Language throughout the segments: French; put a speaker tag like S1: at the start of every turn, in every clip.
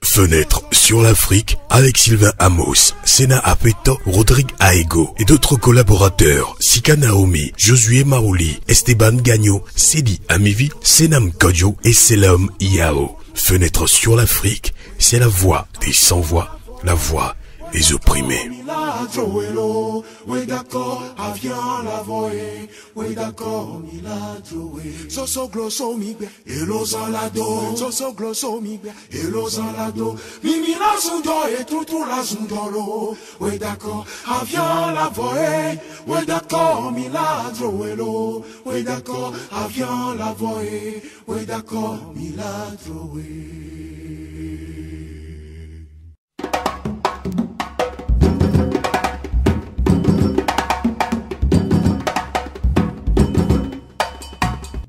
S1: Fenêtre sur l'Afrique avec Sylvain Amos, Sena Apeto, Rodrigue Aego et d'autres collaborateurs, Sika Naomi, Josué Maouli, Esteban Gagno, Sedi Amivi, Senam Kodjo et Selam Yao. Fenêtre sur l'Afrique, c'est la voix des sans-voix, la voix des opprimés.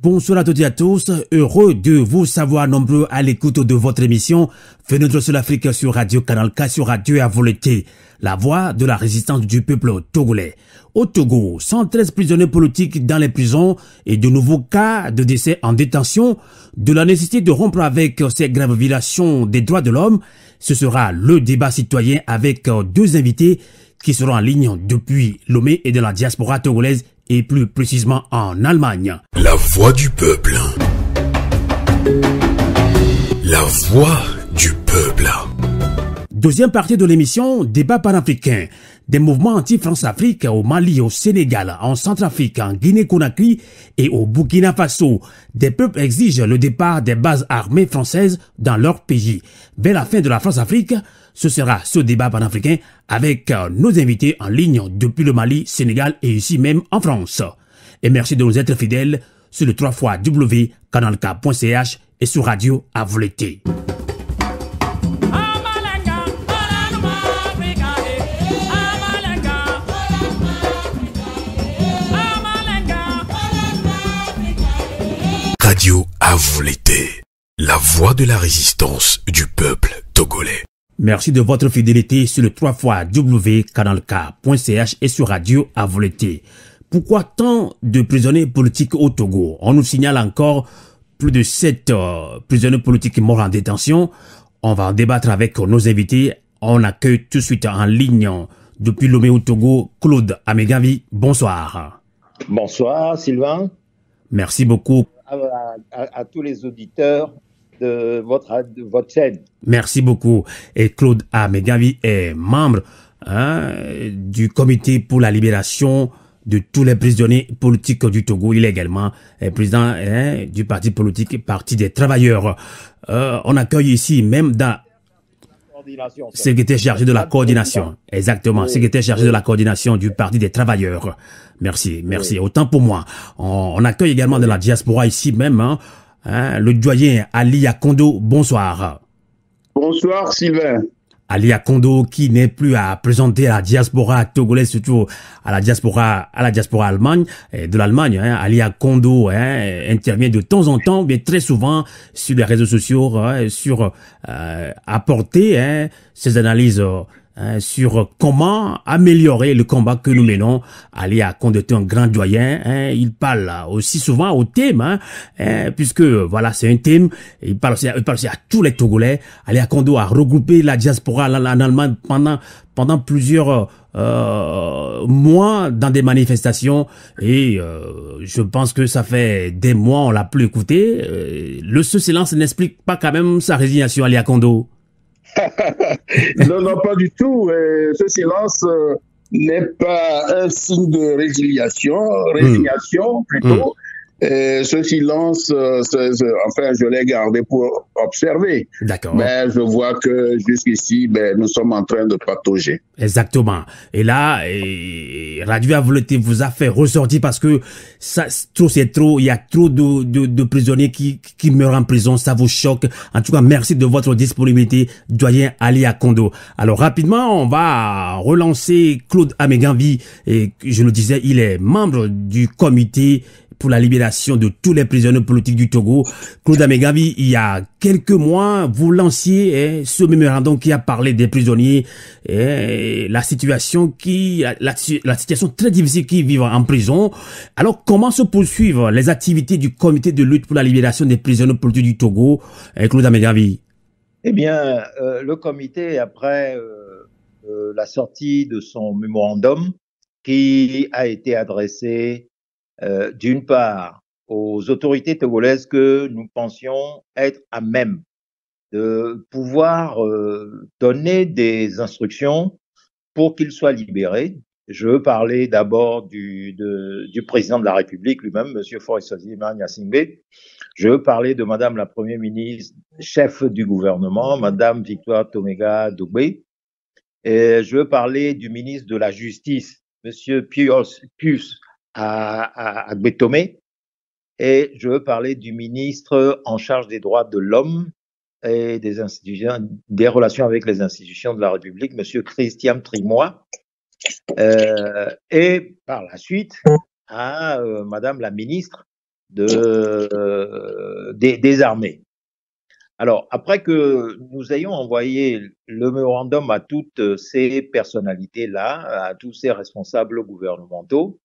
S2: Bonsoir à toutes et à tous, heureux de vous savoir nombreux à l'écoute de votre émission Fenêtre sur l'Afrique sur Radio Canal K, sur Radio à Volonté, la voix de la résistance du peuple togolais. Au Togo, 113 prisonniers politiques dans les prisons et de nouveaux cas de décès en détention, de la nécessité de rompre avec ces graves violations des droits de l'homme. Ce sera le débat citoyen avec deux invités qui seront en ligne depuis Lomé et de la diaspora togolaise et plus précisément en Allemagne.
S1: La voix du peuple. La voix du peuple.
S2: Deuxième partie de l'émission, débat panafricain. Des mouvements anti-France-Afrique au Mali, au Sénégal, en Centrafrique, en Guinée-Conakry et au Burkina Faso. Des peuples exigent le départ des bases armées françaises dans leur pays. Vers la fin de la France-Afrique, ce sera ce débat panafricain avec nos invités en ligne depuis le Mali, Sénégal et ici même en France. Et merci de nous être fidèles sur le 3xcanalk.ch et sur Radio à Volonté.
S1: Radio à Volonté, la voix de la résistance du peuple togolais.
S2: Merci de votre fidélité sur le 3xcanalk.ch et sur Radio à Volonté. Pourquoi tant de prisonniers politiques au Togo? On nous signale encore plus de 7 prisonniers politiques morts en détention. On va en débattre avec nos invités. On accueille tout de suite en ligne depuis Lomé au Togo, Claude Amegavi. Bonsoir.
S3: Bonsoir Sylvain.
S2: Merci beaucoup.
S3: À tous les auditeurs de votre chaîne.
S2: Merci beaucoup. Et Claude Amegavi est membre du comité pour la libération de tous les prisonniers politiques du Togo. Il est également président du parti politique Parti des Travailleurs. On accueille ici même dans secrétaire chargé de la coordination. Exactement, secrétaire chargé de la coordination du Parti des Travailleurs. Merci. Autant pour moi. On accueille également de la diaspora ici même le doyen Ali Akondo. Bonsoir.
S4: Bonsoir Sylvain.
S2: Ali Akondo qui n'est plus à présenter à la diaspora togolaise, surtout à la diaspora allemande, de l'Allemagne. Ali Akondo intervient de temps en temps, mais très souvent sur les réseaux sociaux, sur apporter ses analyses sur comment améliorer le combat que nous menons. Ali Akondo est un grand doyen, il parle aussi souvent au thème, puisque voilà, c'est un thème. Il parle aussi à tous les Togolais. Ali Akondo a regroupé la diaspora en Allemagne pendant plusieurs mois dans des manifestations et je pense que ça fait des mois on l'a plus écouté. Ce silence n'explique pas quand même sa résignation, Ali Akondo.
S4: Non, pas du tout. Ce silence n'est pas un signe de résignation plutôt. Ce silence, enfin, je l'ai gardé pour observer.
S2: D'accord.
S4: Mais je vois que jusqu'ici, nous sommes en train de patauger.
S2: Exactement. Et là, Radio à Volonté vous a fait ressortir parce que ça, c'est trop. Il y a trop de prisonniers qui meurent en prison. Ça vous choque. En tout cas, merci de votre disponibilité, doyen Ali Akondo. Alors, rapidement, on va relancer Claude Amegavi. Et je le disais, il est membre du comité pour la libération de tous les prisonniers politiques du Togo. Claude Amegavi, il y a quelques mois, vous lanciez ce mémorandum qui a parlé des prisonniers et la situation très difficile qu'ils vivent en prison. Alors, comment se poursuivent les activités du comité de lutte pour la libération des prisonniers politiques du Togo, Claude Amegavi?
S3: Eh bien, le comité, après la sortie de son mémorandum, qui a été adressé d'une part aux autorités togolaises que nous pensions être à même de pouvoir donner des instructions pour qu'ils soient libérés. Je veux parler d'abord du président de la République lui-même, M. Faure-Issozima Gnassingbé. Je veux parler de Madame la Première ministre, chef du gouvernement, Madame Victoire Tomega Dogbé. Et je veux parler du ministre de la Justice, M. Pius Agbetome. Et je veux parler du ministre en charge des droits de l'homme et des relations avec les institutions de la République, M. Christian Trimois. Et par la suite, à Madame la ministre des Armées. Alors, après que nous ayons envoyé le mémorandum à toutes ces personnalités-là, à tous ces responsables gouvernementaux,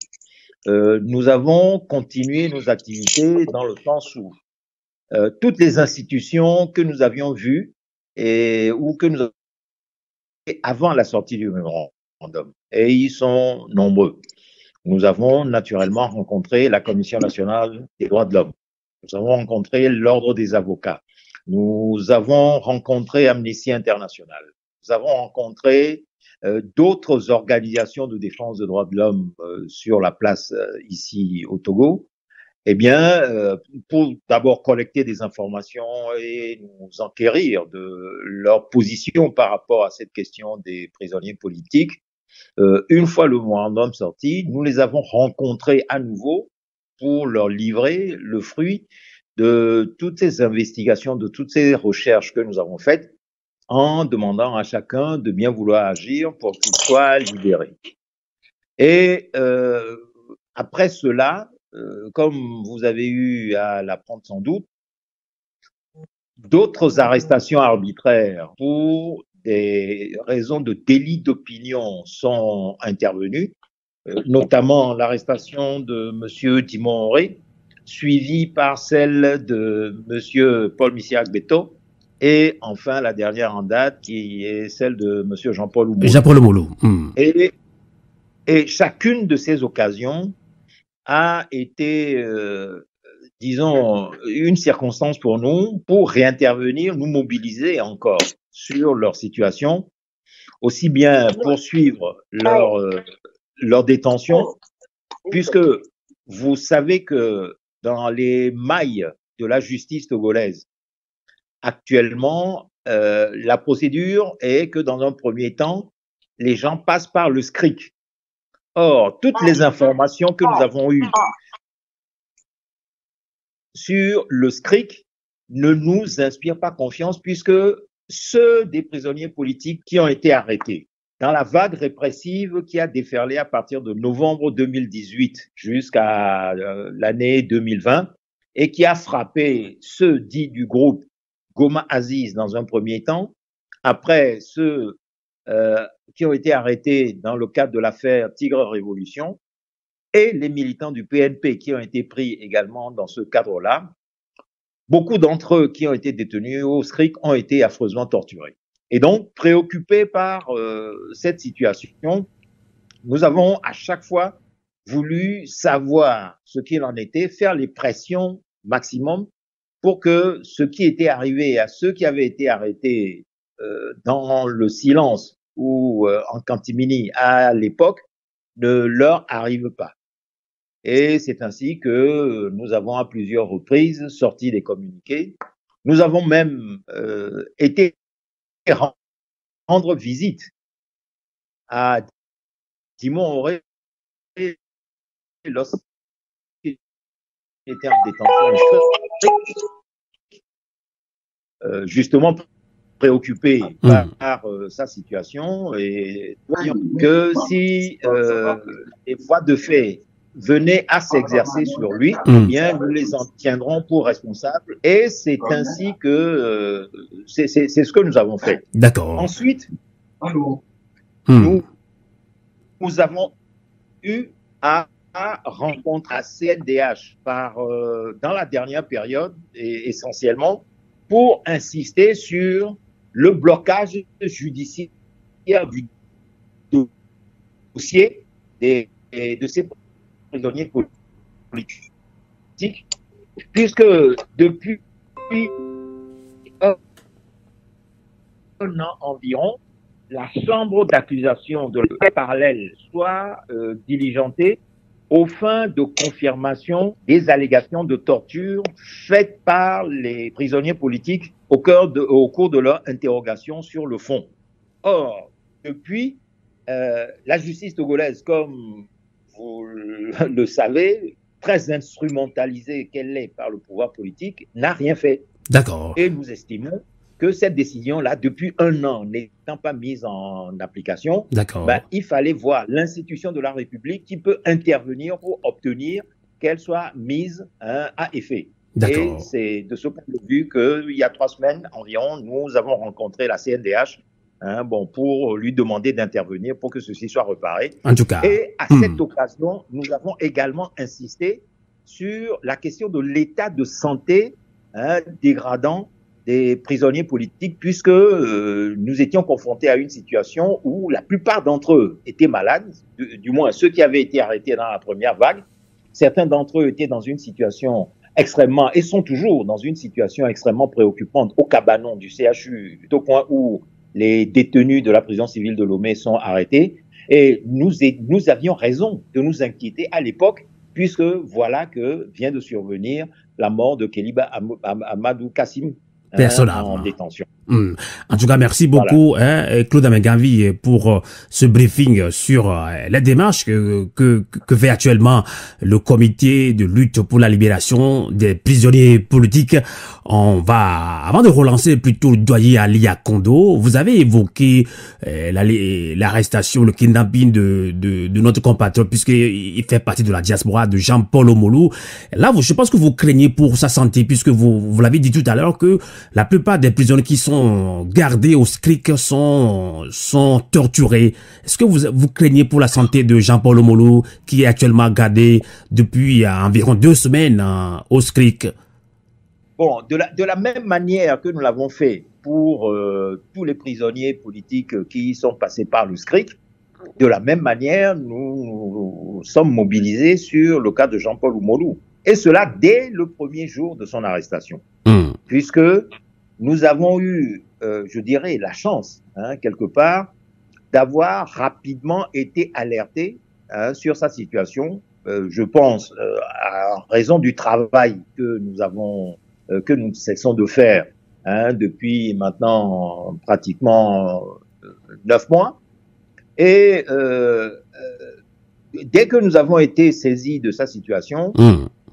S3: nous avons continué nos activités dans le sens où toutes les institutions que nous avions vues ou que nous avions avant la sortie du mémorandum, et ils sont nombreux. Nous avons naturellement rencontré la Commission nationale des droits de l'homme. Nous avons rencontré l'Ordre des avocats. Nous avons rencontré Amnesty International. Nous avons rencontré d'autres organisations de défense des droits de l'homme sur la place ici au Togo. Eh bien, pour d'abord collecter des informations et nous enquérir de leur position par rapport à cette question des prisonniers politiques. Une fois le mémorandum sorti, nous les avons rencontrés à nouveau pour leur livrer le fruit de toutes ces investigations, de toutes ces recherches que nous avons faites, en demandant à chacun de bien vouloir agir pour qu'il soit libéré. Et après cela, comme vous avez eu à l'apprendre sans doute, d'autres arrestations arbitraires pour des raisons de délit d'opinion sont intervenues, notamment l'arrestation de M. Timon Auré, suivie par celle de M. Paul Missiak Beto, et enfin la dernière en date qui est celle de M. Jean-Paul Oumoulou.
S2: Jean-Paul Oumoulou.
S3: Et chacune de ces occasions a été, disons, une circonstance pour nous pour réintervenir, nous mobiliser encore sur leur situation, aussi bien poursuivre leur détention, puisque vous savez que dans les mailles de la justice togolaise, actuellement, la procédure est que dans un premier temps, les gens passent par le SCRIC. Or, toutes les informations que nous avons eues sur le SCRIC ne nous inspirent pas confiance, puisque ceux des prisonniers politiques qui ont été arrêtés dans la vague répressive qui a déferlé à partir de novembre 2018 jusqu'à l'année 2020 et qui a frappé ceux dits du groupe Goma Aziz dans un premier temps, après ceux qui ont été arrêtés dans le cadre de l'affaire Tigre Révolution et les militants du PNP qui ont été pris également dans ce cadre-là. Beaucoup d'entre eux qui ont été détenus au SCRIC ont été affreusement torturés. Et donc, préoccupés par cette situation, nous avons à chaque fois voulu savoir ce qu'il en était, faire les pressions maximum pour que ce qui était arrivé à ceux qui avaient été arrêtés dans le silence ou en catimini à l'époque ne leur arrive pas. Et c'est ainsi que nous avons à plusieurs reprises sorti des communiqués. Nous avons même été rendre visite à Timon Auré lorsqu'il était en détention, justement préoccupé par sa situation et que si les voies de fait venaient à s'exercer sur lui, eh bien, nous les en tiendrons pour responsables. Et c'est ainsi que c'est ce que nous avons fait.
S2: D'accord.
S3: Ensuite, nous avons eu à rencontrer à CNDH dans la dernière période, et essentiellement, pour insister sur le blocage judiciaire du dossier de ces prisonniers politiques, puisque depuis un an environ, la chambre d'accusation de la parallèle soit diligentée aux fins de confirmation des allégations de torture faites par les prisonniers politiques au cours de leur interrogation sur le fond. Or, depuis, la justice togolaise, comme vous le savez, très instrumentalisée qu'elle est par le pouvoir politique, n'a rien fait.
S2: D'accord.
S3: Et nous estimons que cette décision-là, depuis un an, n'étant pas mise en application, il fallait voir l'institution de la République qui peut intervenir pour obtenir qu'elle soit mise à effet. Et c'est de ce point de vue qu'il y a 3 semaines environ, nous avons rencontré la CNDH pour lui demander d'intervenir pour que ceci soit réparé.
S2: En tout cas.
S3: Et à cette occasion, nous avons également insisté sur la question de l'état de santé dégradant des prisonniers politiques, puisque nous étions confrontés à une situation où la plupart d'entre eux étaient malades, du moins ceux qui avaient été arrêtés dans la première vague. Certains d'entre eux étaient dans une situation extrêmement, et sont toujours dans une situation extrêmement préoccupante au cabanon du CHU, au point où les détenus de la prison civile de Lomé sont arrêtés. Et nous avions raison de nous inquiéter à l'époque, puisque voilà que vient de survenir la mort de Kéliba Amadou Kassim, en détention.
S2: En tout cas, merci beaucoup, Claude Amengavi, pour ce briefing sur les démarches que fait actuellement le comité de lutte pour la libération des prisonniers politiques. On va, avant de relancer plutôt le doyen Ali Kondo, vous avez évoqué l'arrestation, le kidnapping de notre compatriote, puisqu'il fait partie de la diaspora de Jean-Paul Omolou. Là, je pense que vous craignez pour sa santé, puisque vous l'avez dit tout à l'heure que la plupart des prisonniers qui sont gardés au SCRIC sont torturés. Est-ce que vous craignez pour la santé de Jean-Paul Omolou, qui est actuellement gardé depuis environ 2 semaines au SCRIC?
S3: Bon, de la même manière que nous l'avons fait pour tous les prisonniers politiques qui sont passés par le SCRIC, de la même manière, nous sommes mobilisés sur le cas de Jean-Paul Omolou. Et cela dès le premier jour de son arrestation. Puisque nous avons eu, je dirais, la chance, quelque part, d'avoir rapidement été alertés sur sa situation. Je pense, à raison du travail que nous cessons de faire depuis maintenant pratiquement 9 mois. Et dès que nous avons été saisis de sa situation,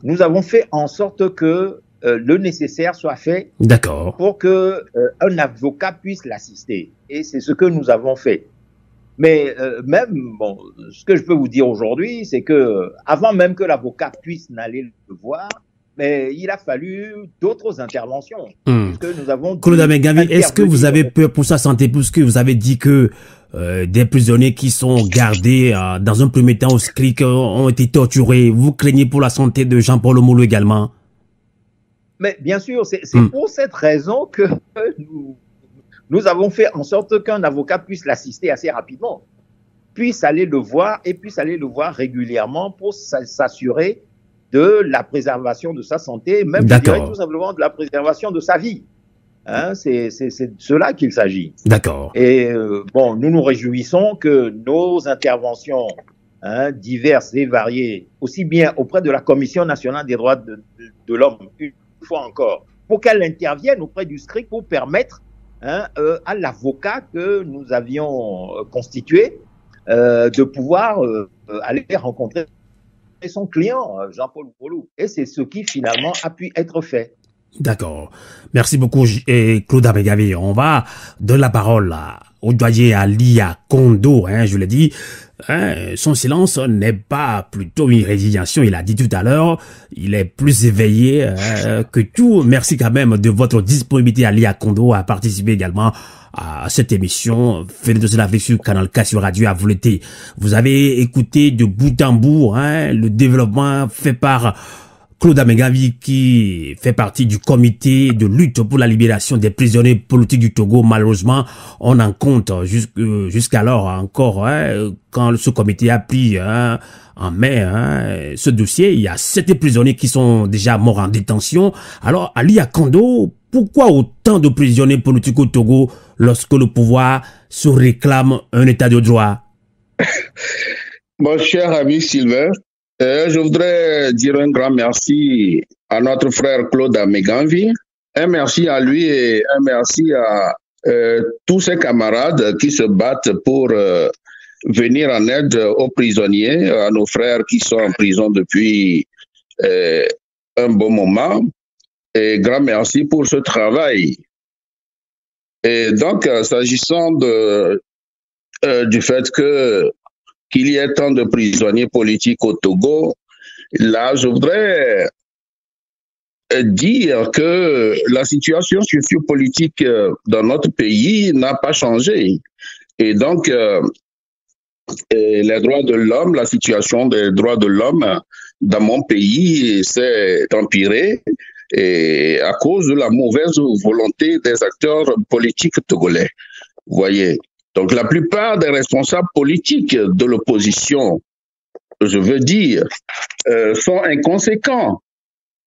S3: nous avons fait en sorte que le nécessaire soit fait pour que un avocat puisse l'assister. Et c'est ce que nous avons fait. Mais ce que je peux vous dire aujourd'hui, c'est que avant même que l'avocat puisse n'aller le voir, mais il a fallu d'autres interventions. Puisque nous avons
S2: Claude Amengavi, est-ce que vous avez peur pour sa santé, puisque vous avez dit que des prisonniers qui sont gardés dans un premier temps au SCRIC ont été torturés? Vous craignez pour la santé de Jean-Paul Omolou également?
S3: Mais bien sûr, c'est pour cette raison que nous avons fait en sorte qu'un avocat puisse l'assister assez rapidement, puisse aller le voir et puisse aller le voir régulièrement pour s'assurer de la préservation de sa santé, même je dirais tout simplement de la préservation de sa vie. C'est de cela qu'il s'agit.
S2: D'accord.
S3: Et nous nous réjouissons que nos interventions diverses et variées, aussi bien auprès de la Commission nationale des droits de l'homme, une fois encore, pour qu'elle intervienne auprès du SCRIC pour permettre à l'avocat que nous avions constitué de pouvoir aller rencontrer son client, Jean-Paul Omolou. Et c'est ce qui finalement a pu être fait.
S2: D'accord. Merci beaucoup, Claude Amegavi. On va donner la parole au doyen Alia Kondo, je l'ai dit. Son silence n'est pas plutôt une résignation, il a dit tout à l'heure. Il est plus éveillé que tout. Merci quand même de votre disponibilité, Alia Kondo, à participer également à cette émission. Faites de l'Afrique sur Canal K sur Radio Avouleté. Vous avez écouté de bout en bout le développement fait par Claude Amegavi, qui fait partie du comité de lutte pour la libération des prisonniers politiques du Togo. Malheureusement, on en compte jusqu'alors encore, quand ce comité a pris en mai ce dossier, il y a 7 prisonniers qui sont déjà morts en détention. Alors, Alia Kondo, pourquoi autant de prisonniers politiques au Togo lorsque le pouvoir se réclame un état de droit?
S4: Mon cher ami Sylvain, je voudrais dire un grand merci à notre frère Claude Amegavi, un merci à lui et un merci à tous ses camarades qui se battent pour venir en aide aux prisonniers, à nos frères qui sont en prison depuis un bon moment. Et grand merci pour ce travail. Et donc, s'agissant du fait qu'il y ait tant de prisonniers politiques au Togo, là, je voudrais dire que la situation sociopolitique dans notre pays n'a pas changé. Et donc, les droits de l'homme, la situation des droits de l'homme dans mon pays s'est empirée et à cause de la mauvaise volonté des acteurs politiques togolais. Vous voyez. Donc, la plupart des responsables politiques de l'opposition, je veux dire, sont inconséquents.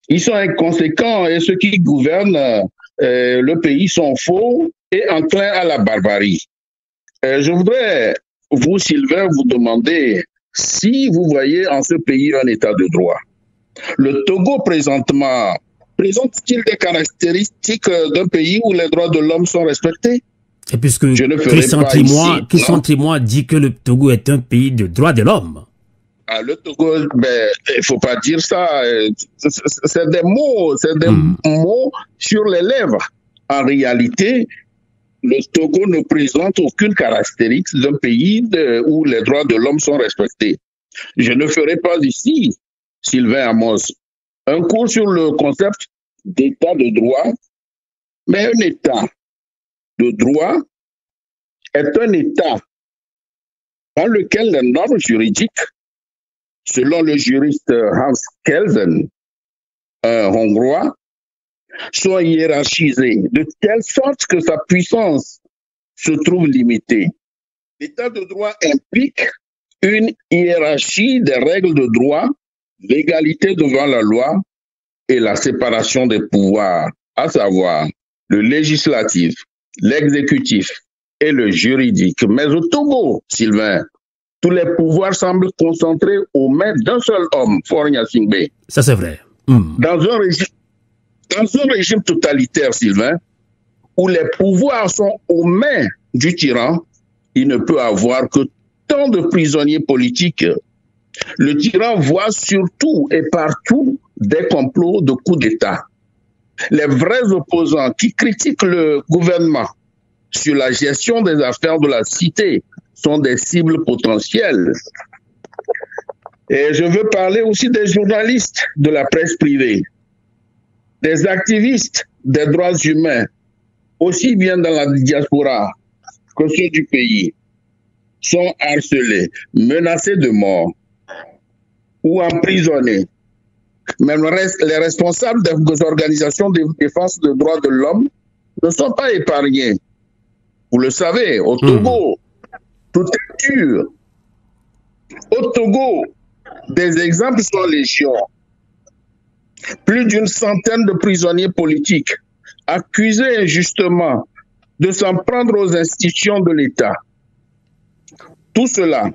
S4: Ils sont inconséquents et ceux qui gouvernent le pays sont faux et enclins à la barbarie. Je voudrais, vous, Sylvain, vous demander si vous voyez en ce pays un état de droit. Le Togo, présentement, présente-t-il des caractéristiques d'un pays où les droits de l'homme sont respectés?
S2: Et puisque Christian Témoin dit que le Togo est un pays de droits de l'homme.
S4: Ah, le Togo, il faut pas dire ça. C'est des mots, mots sur les lèvres. En réalité, le Togo ne présente aucune caractéristique d'un pays où les droits de l'homme sont respectés. Je ne ferai pas ici, Sylvain Amos, un cours sur le concept d'état de droit, mais un état de droit est un état dans lequel les normes juridiques, selon le juriste Hans Kelsen, un Hongrois, sont hiérarchisées de telle sorte que sa puissance se trouve limitée. L'état de droit implique une hiérarchie des règles de droit, l'égalité devant la loi et la séparation des pouvoirs, à savoir le législatif, l'exécutif et le juridique. Mais au Togo, Sylvain, tous les pouvoirs semblent concentrés aux mains d'un seul homme, Faure Gnassingbé.
S2: Ça, c'est vrai.
S4: Dans un régime totalitaire, Sylvain, où les pouvoirs sont aux mains du tyran, il ne peut avoir que tant de prisonniers politiques. Le tyran voit surtout et partout des complots de coups d'État. Les vrais opposants qui critiquent le gouvernement sur la gestion des affaires de la cité sont des cibles potentielles. Et je veux parler aussi des journalistes de la presse privée, des activistes des droits humains, aussi bien dans la diaspora que ceux du pays, sont harcelés, menacés de mort ou emprisonnés. Même les responsables des organisations de défense des droits de l'homme ne sont pas épargnés. Vous le savez, au Togo, tout est dur. Au Togo, des exemples sont légion. Plus d'une centaine de prisonniers politiques accusés injustement de s'en prendre aux institutions de l'État. Tout cela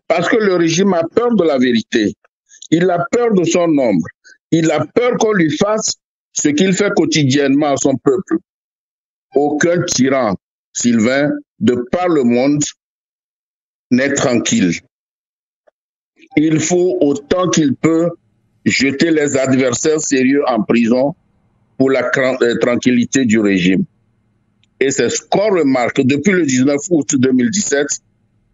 S4: parce que le régime a peur de la vérité. Il a peur de son nombre. Il a peur qu'on lui fasse ce qu'il fait quotidiennement à son peuple. Aucun tyran, Sylvain, de par le monde, n'est tranquille. Il faut autant qu'il peut jeter les adversaires sérieux en prison pour la tranquillité du régime. Et c'est ce qu'on remarque depuis le 19 août 2017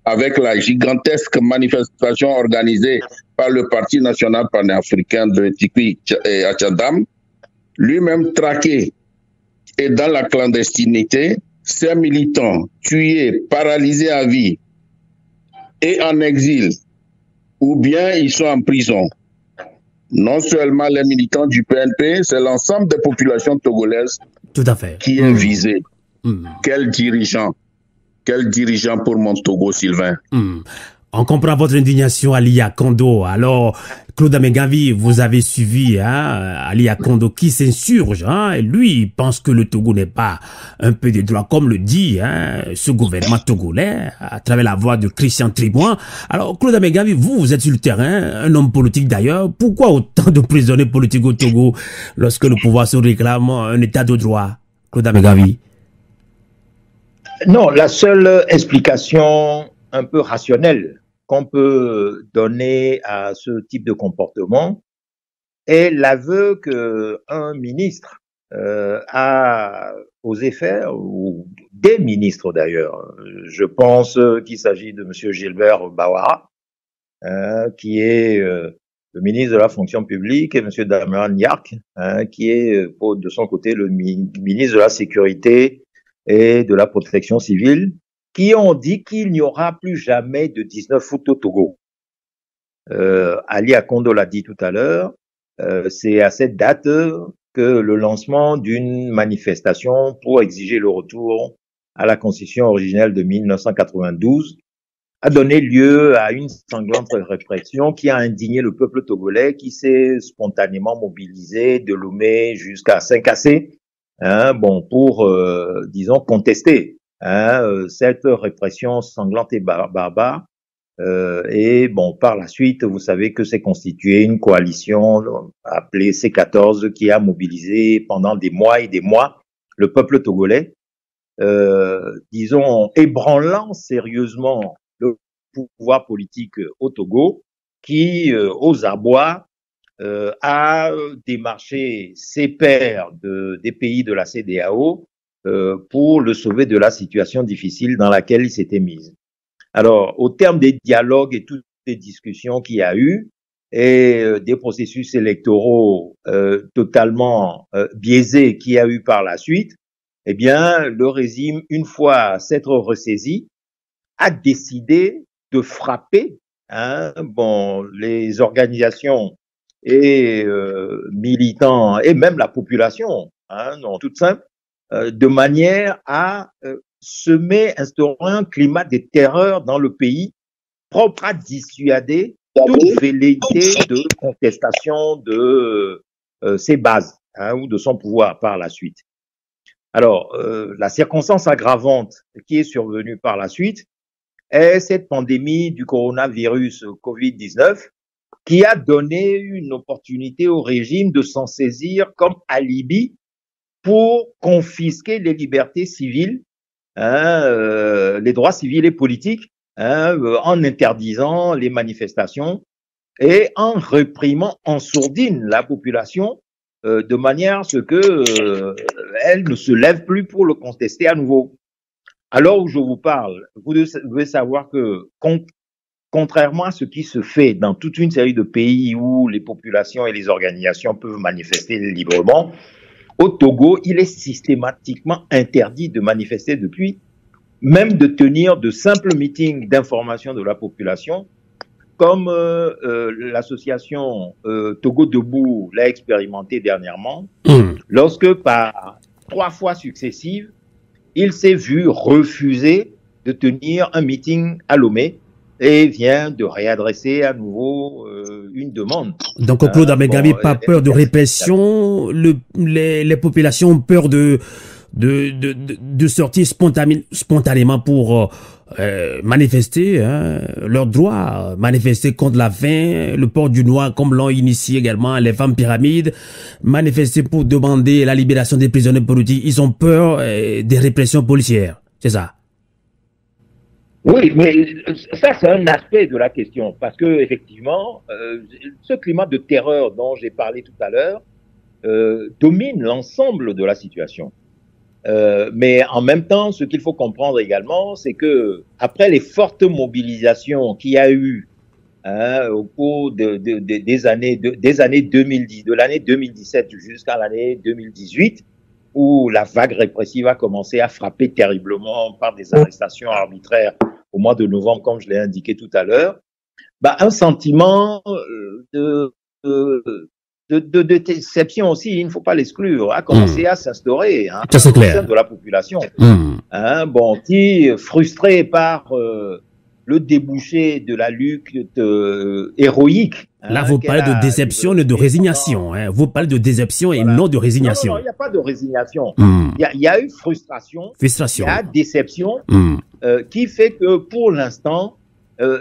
S4: avec la gigantesque manifestation organisée par le Parti national panafricain de Tikwi et Achadam, lui-même traqué et dans la clandestinité, ses militants tués, paralysés à vie et en exil, ou bien ils sont en prison. Non seulement les militants du PNP, c'est l'ensemble des populations togolaises
S2: Tout à fait.
S4: qui est visé. Quel dirigeant pour mon Togo, Sylvain.
S2: On comprend votre indignation, Ali Kondo. Alors, Claude Amegavi, vous avez suivi Ali Kondo qui s'insurge. Et lui, il pense que le Togo n'est pas un peu de droit, comme le dit ce gouvernement togolais, à travers la voix de Christian Triboin. Alors, Claude Amegavi, vous êtes sur le terrain, un homme politique d'ailleurs. Pourquoi autant de prisonniers politiques au Togo lorsque le pouvoir se réclame un état de droit, Claude Amegavi?
S3: Non, la seule explication un peu rationnelle qu'on peut donner à ce type de comportement est l'aveu qu'un ministre a osé faire, ou des ministres d'ailleurs. Je pense qu'il s'agit de M. Gilbert Bawara, qui est le ministre de la fonction publique, et M. Damian Yark, qui est de son côté le ministre de la sécurité et de la protection civile, qui ont dit qu'il n'y aura plus jamais de 19 août au Togo. Ali Kondo l'a dit tout à l'heure, c'est à cette date que le lancement d'une manifestation pour exiger le retour à la constitution originelle de 1992 a donné lieu à une sanglante répression qui a indigné le peuple togolais, qui s'est spontanément mobilisé de Lomé jusqu'à Saint-Cassé, pour, disons, contester cette répression sanglante et barbare. Et par la suite, vous savez que s'est constituée une coalition appelée C14 qui a mobilisé pendant des mois et des mois le peuple togolais, disons, ébranlant sérieusement le pouvoir politique au Togo, qui, aux abois, a démarché ses pairs des pays de la CEDEAO pour le sauver de la situation difficile dans laquelle il s'était mis. Alors, au terme des dialogues et toutes les discussions qu'il y a eu, et des processus électoraux totalement biaisés qu'il y a eu par la suite, eh bien, le régime, une fois s'être ressaisi, a décidé de frapper les organisations et militants et même la population, en toute simple, de manière à instaurer un climat de terreur dans le pays propre à dissuader toute velléité de contestation de ses bases ou de son pouvoir par la suite. Alors, la circonstance aggravante qui est survenue par la suite est cette pandémie du coronavirus Covid-19 qui a donné une opportunité au régime de s'en saisir comme alibi pour confisquer les libertés civiles, les droits civils et politiques, en interdisant les manifestations et en réprimant en sourdine la population de manière à ce que elle ne se lève plus pour le contester à nouveau. Alors où je vous parle, vous devez savoir que contrairement à ce qui se fait dans toute une série de pays où les populations et les organisations peuvent manifester librement, au Togo, il est systématiquement interdit de manifester depuis, même de tenir de simples meetings d'information de la population, comme l'association Togo Debout l'a expérimenté dernièrement, lorsque par 3 fois successives, il s'est vu refuser de tenir un meeting à Lomé et vient de réadresser à nouveau une demande.
S2: Donc Claude Amegavi, pas peur de répression, les populations ont peur de sortir spontanément pour manifester leurs droits, manifester contre la faim, le port du noir comme l'ont initié également les femmes pyramides, manifester pour demander la libération des prisonniers politiques. Ils ont peur des répressions policières, c'est ça?
S3: Oui, mais ça c'est un aspect de la question, parce que effectivement, ce climat de terreur dont j'ai parlé tout à l'heure domine l'ensemble de la situation. Mais en même temps, ce qu'il faut comprendre également, c'est que après les fortes mobilisations qu'il y a eu au cours des années 2010, de l'année 2017 jusqu'à l'année 2018, où la vague répressive a commencé à frapper terriblement par des arrestations arbitraires au mois de novembre, comme je l'ai indiqué tout à l'heure, un sentiment de déception aussi, il ne faut pas l'exclure, a commencé à s'instaurer
S2: au
S3: sein de la population. Qui, frustré par le débouché de la lutte héroïque.
S2: Là, vous parlez de déception et de résignation. Vous parlez de déception et non de résignation.
S3: Non, il n'y a pas de résignation. Il y a eu frustration. Il y a déception qui fait que pour l'instant,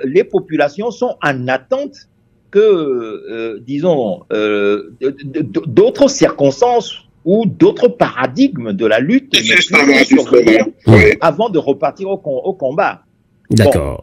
S3: les populations sont en attente que, disons, d'autres circonstances ou d'autres paradigmes de la lutte avant de repartir au combat.
S2: D'accord.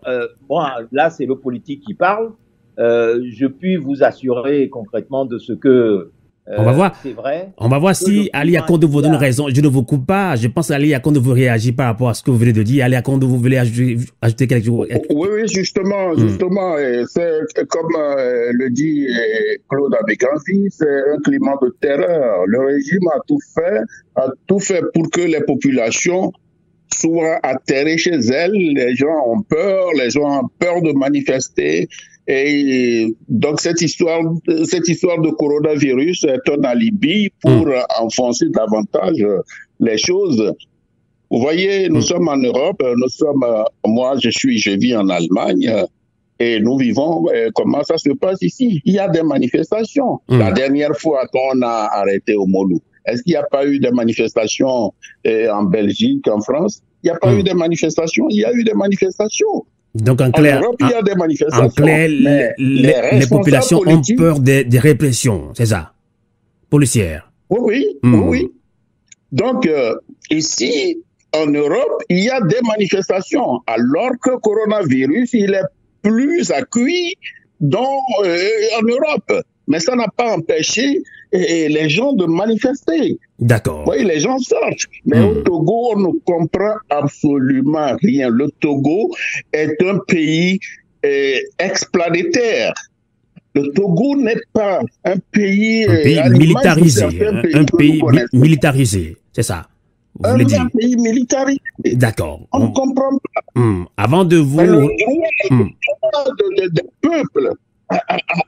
S3: Là, c'est le politique qui parle. Je puis vous assurer concrètement de ce que
S2: on va voir.
S3: C'est vrai.
S2: On va voir si Ali Akondo vous donne raison. Je ne vous coupe pas. Je pense qu'Ali Akondo vous réagit par rapport à ce que vous venez de dire. Ali Akondo, vous voulez ajouter quelque chose?
S4: Oui, justement, c'est comme le dit Claude Abeganzi, c'est un climat de terreur. Le régime a tout fait pour que les populations soient atterrées chez elles. Les gens ont peur de manifester. Et donc cette histoire de coronavirus est un alibi pour enfoncer davantage les choses. Vous voyez, nous sommes en Europe, moi je vis en Allemagne et nous vivons comment ça se passe ici. Il y a des manifestations. La dernière fois qu'on a arrêté Omolou, est-ce qu'il n'y a pas eu des manifestations en Belgique, en France? Il n'y a pas eu de manifestations. Il y a eu des manifestations.
S2: Donc en clair, les populations ont peur des répressions, c'est ça, policières.
S4: Oui. Donc ici, en Europe, il y a des manifestations, alors que le coronavirus, il est plus accueilli en Europe. Mais ça n'a pas empêché les gens de manifester.
S2: D'accord.
S4: Oui, les gens sortent. Mais au Togo, on ne comprend absolument rien. Le Togo est un pays explanétaire. Le Togo n'est pas un pays
S2: militarisé. Un pays militarisé, c'est ça. Vous voulez dire.
S4: Un pays militarisé.
S2: D'accord.
S4: On ne comprend pas.
S2: Avant de vous...
S4: Le droit des peuples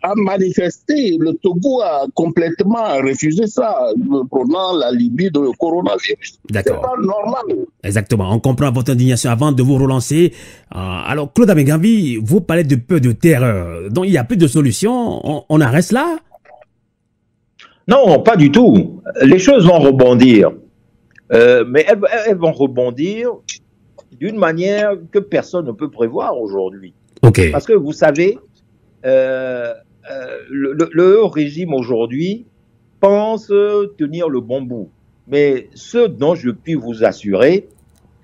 S4: a manifesté. Le Togo a complètement refusé ça, prenant la Libye de coronavirus.
S2: D'accord.
S4: C'est pas normal.
S2: Exactement. On comprend votre indignation. Avant de vous relancer, alors Claude Abeganzi, vous parlez de peu de terreur. Donc il n'y a plus de solution. On en reste là?
S3: Non, pas du tout. Les choses vont rebondir. Mais elles vont rebondir d'une manière que personne ne peut prévoir aujourd'hui.
S2: Okay.
S3: Parce que vous savez, le régime aujourd'hui pense tenir le bon bout. Mais ce dont je puis vous assurer,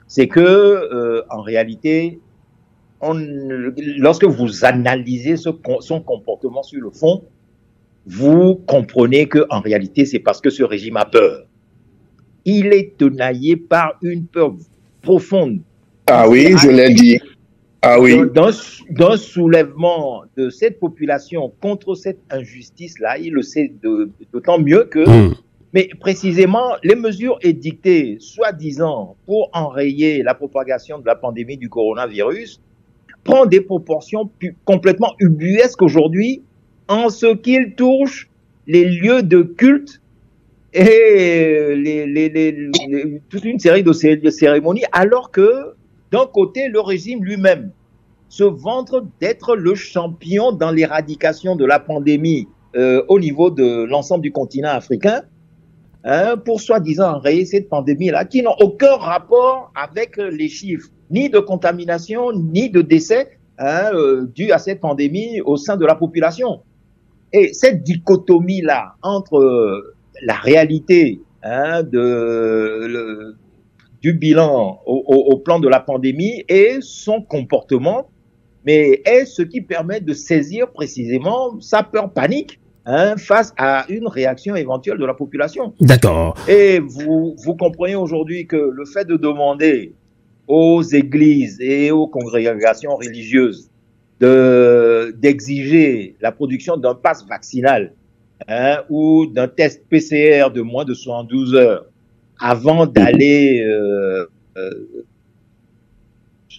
S3: c'est que en réalité, lorsque vous analysez son comportement sur le fond, vous comprenez que en réalité, c'est parce que ce régime a peur. Il est tenaillé par une peur profonde.
S4: Ah oui, je l'ai dit. Ah oui.
S3: D'un soulèvement de cette population contre cette injustice-là, il le sait d'autant mieux que, mais précisément, les mesures édictées, soi-disant, pour enrayer la propagation de la pandémie du coronavirus, prend des proportions complètement ubuesques aujourd'hui en ce qu'il touche les lieux de culte et toute une série de cérémonies, alors que d'un côté, le régime lui-même se vante d'être le champion dans l'éradication de la pandémie au niveau de l'ensemble du continent africain, pour soi-disant enrayer cette pandémie-là, qui n'a aucun rapport avec les chiffres, ni de contamination, ni de décès dus à cette pandémie au sein de la population. Et cette dichotomie-là entre la réalité du bilan au plan de la pandémie et son comportement, mais est ce qui permet de saisir précisément sa peur panique face à une réaction éventuelle de la population.
S2: D'accord.
S3: Et vous comprenez aujourd'hui que le fait de demander aux églises et aux congrégations religieuses d'exiger la production d'un pass vaccinal ou d'un test PCR de moins de 72 heures avant d'aller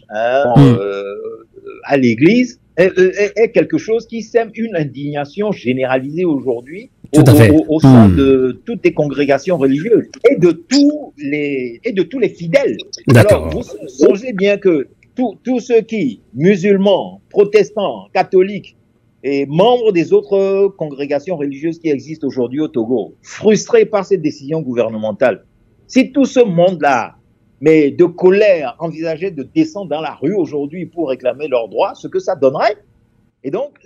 S3: à l'église est quelque chose qui sème une indignation généralisée aujourd'hui au sein de toutes les congrégations religieuses et de tous les fidèles. Alors, vous songez bien que tous ceux qui, musulmans, protestants, catholiques et membres des autres congrégations religieuses qui existent aujourd'hui au Togo, frustrés par cette décision gouvernementale, si tout ce monde-là, mais de colère, envisageait de descendre dans la rue aujourd'hui pour réclamer leurs droits, ce que ça donnerait. Et donc,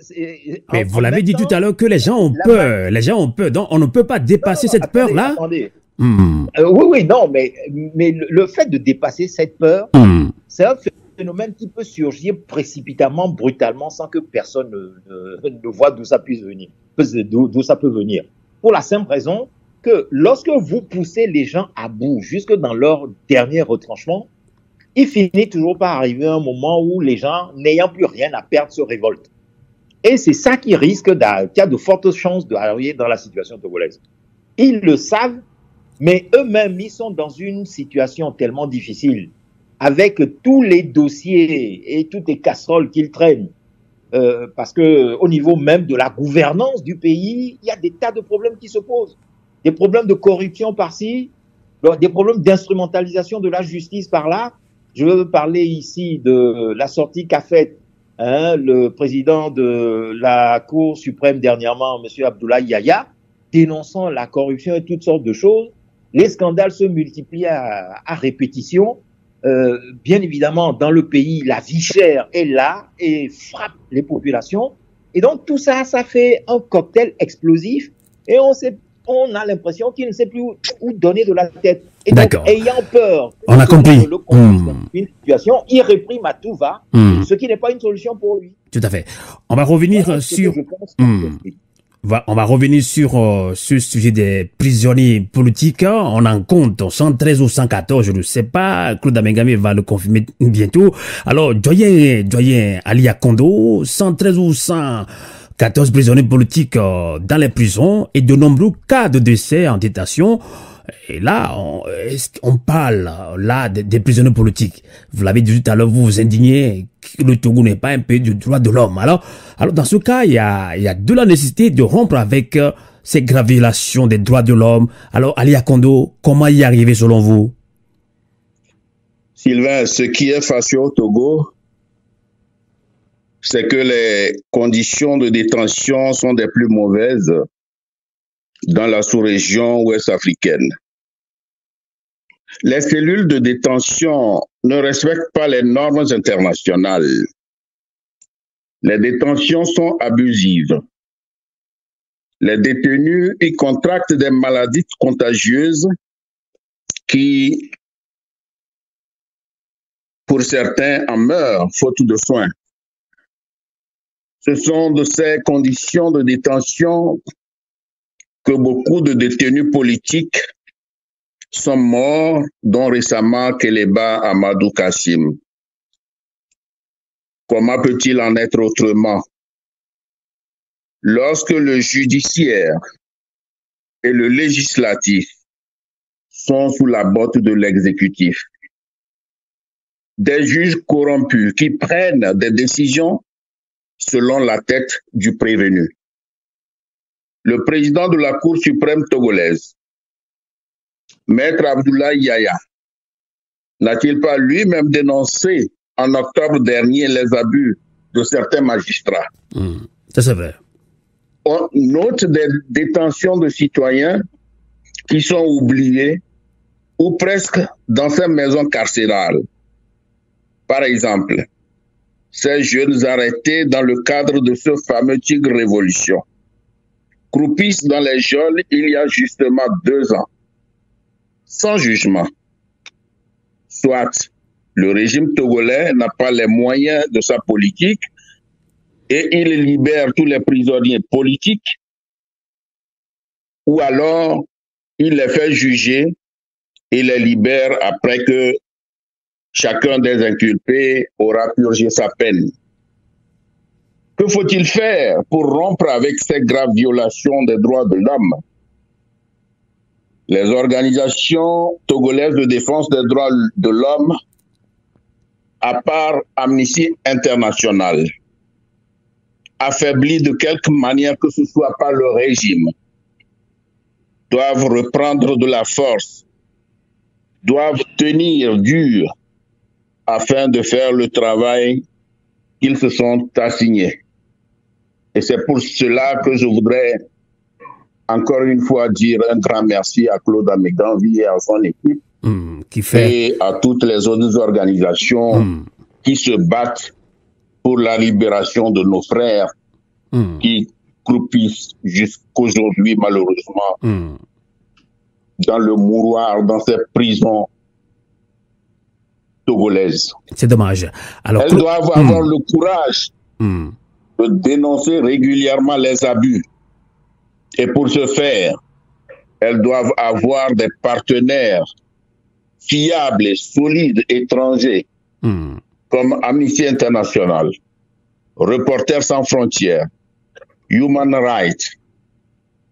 S2: mais vous l'avez dit tout à l'heure que les gens ont peur. Les gens ont peur. Donc, on ne peut pas dépasser cette peur-là.
S3: Attendez. Oui, non, mais le fait de dépasser cette peur, c'est un phénomène qui peut surgir précipitamment, brutalement, sans que personne ne voit d'où ça puisse venir, d'où ça peut venir. Pour la simple raison que lorsque vous poussez les gens à bout, jusque dans leur dernier retranchement, il finit toujours par arriver un moment où les gens, n'ayant plus rien à perdre, se révoltent. Et c'est ça qui risque, qui a de fortes chances d'arriver dans la situation togolaise. Ils le savent, mais eux-mêmes, ils sont dans une situation tellement difficile, avec tous les dossiers et toutes les casseroles qu'ils traînent, parce que au niveau même de la gouvernance du pays, il y a des tas de problèmes qui se posent. Des problèmes de corruption par-ci, des problèmes d'instrumentalisation de la justice par-là. Je veux parler ici de la sortie qu'a faite le président de la Cour suprême dernièrement, M. Abdoulaye Yaya, dénonçant la corruption et toutes sortes de choses. Les scandales se multiplient à répétition. Bien évidemment, dans le pays, la vie chère est là et frappe les populations. Et donc, tout ça, ça fait un cocktail explosif et on a l'impression qu'il ne sait plus où donner de la tête. Et donc, ayant peur,
S2: on a compris.
S3: Une situation, il réprime à tout va, ce qui n'est pas une solution pour lui.
S2: Tout à fait. On va revenir sur... On va revenir sur ce sujet des prisonniers politiques. On en compte 113 ou 114, je ne sais pas. Claude Amengame va le confirmer bientôt. Alors, doyen Ali Kondo, 113 ou 114 prisonniers politiques dans les prisons et de nombreux cas de décès en détention. Et là, on parle là des prisonniers politiques. Vous l'avez dit tout à l'heure, vous vous indignez que le Togo n'est pas un pays de droits de l'homme. Alors, dans ce cas, il y a de la nécessité de rompre avec ces graves violations des droits de l'homme. Alors, Ali Kondo, comment y arriver selon vous?
S4: Sylvain, ce qui est facile au Togo, c'est que les conditions de détention sont des plus mauvaises dans la sous-région ouest-africaine. Les cellules de détention ne respectent pas les normes internationales. Les détentions sont abusives. Les détenus y contractent des maladies contagieuses qui, pour certains, en meurent faute de soins. Ce sont de ces conditions de détention que beaucoup de détenus politiques sont morts, dont récemment Keleba Amadou Kassim. Comment peut-il en être autrement? Lorsque le judiciaire et le législatif sont sous la botte de l'exécutif, des juges corrompus qui prennent des décisions selon la tête du prévenu. Le président de la Cour suprême togolaise, Maître Abdoulaye Yaya, n'a-t-il pas lui-même dénoncé en octobre dernier les abus de certains magistrats?
S2: Ça c'est vrai.
S4: On note des détentions de citoyens qui sont oubliés ou presque dans ces maisons carcérales. Par exemple, ces jeunes arrêtés dans le cadre de ce fameux Tigre Révolution croupissent dans les geôles il y a justement 2 ans, sans jugement. Soit le régime togolais n'a pas les moyens de sa politique et il libère tous les prisonniers politiques, ou alors il les fait juger et les libère après que chacun des inculpés aura purgé sa peine. Que faut-il faire pour rompre avec ces graves violations des droits de l'homme? Les organisations togolaises de défense des droits de l'homme, à part Amnesty International, affaiblies de quelque manière que ce soit par le régime, doivent reprendre de la force, doivent tenir dur afin de faire le travail qu'ils se sont assignés. Et c'est pour cela que je voudrais encore une fois dire un grand merci à Claude Améganvi et à son équipe et à toutes les autres organisations qui se battent pour la libération de nos frères qui croupissent jusqu'aujourd'hui malheureusement dans le mouroir, dans ces prisons togolaises.
S2: C'est dommage. Alors,
S4: elles doivent avoir le courage de dénoncer régulièrement les abus. Et pour ce faire, elles doivent avoir des partenaires fiables et solides étrangers comme Amnesty International, Reporters sans frontières, Human Rights,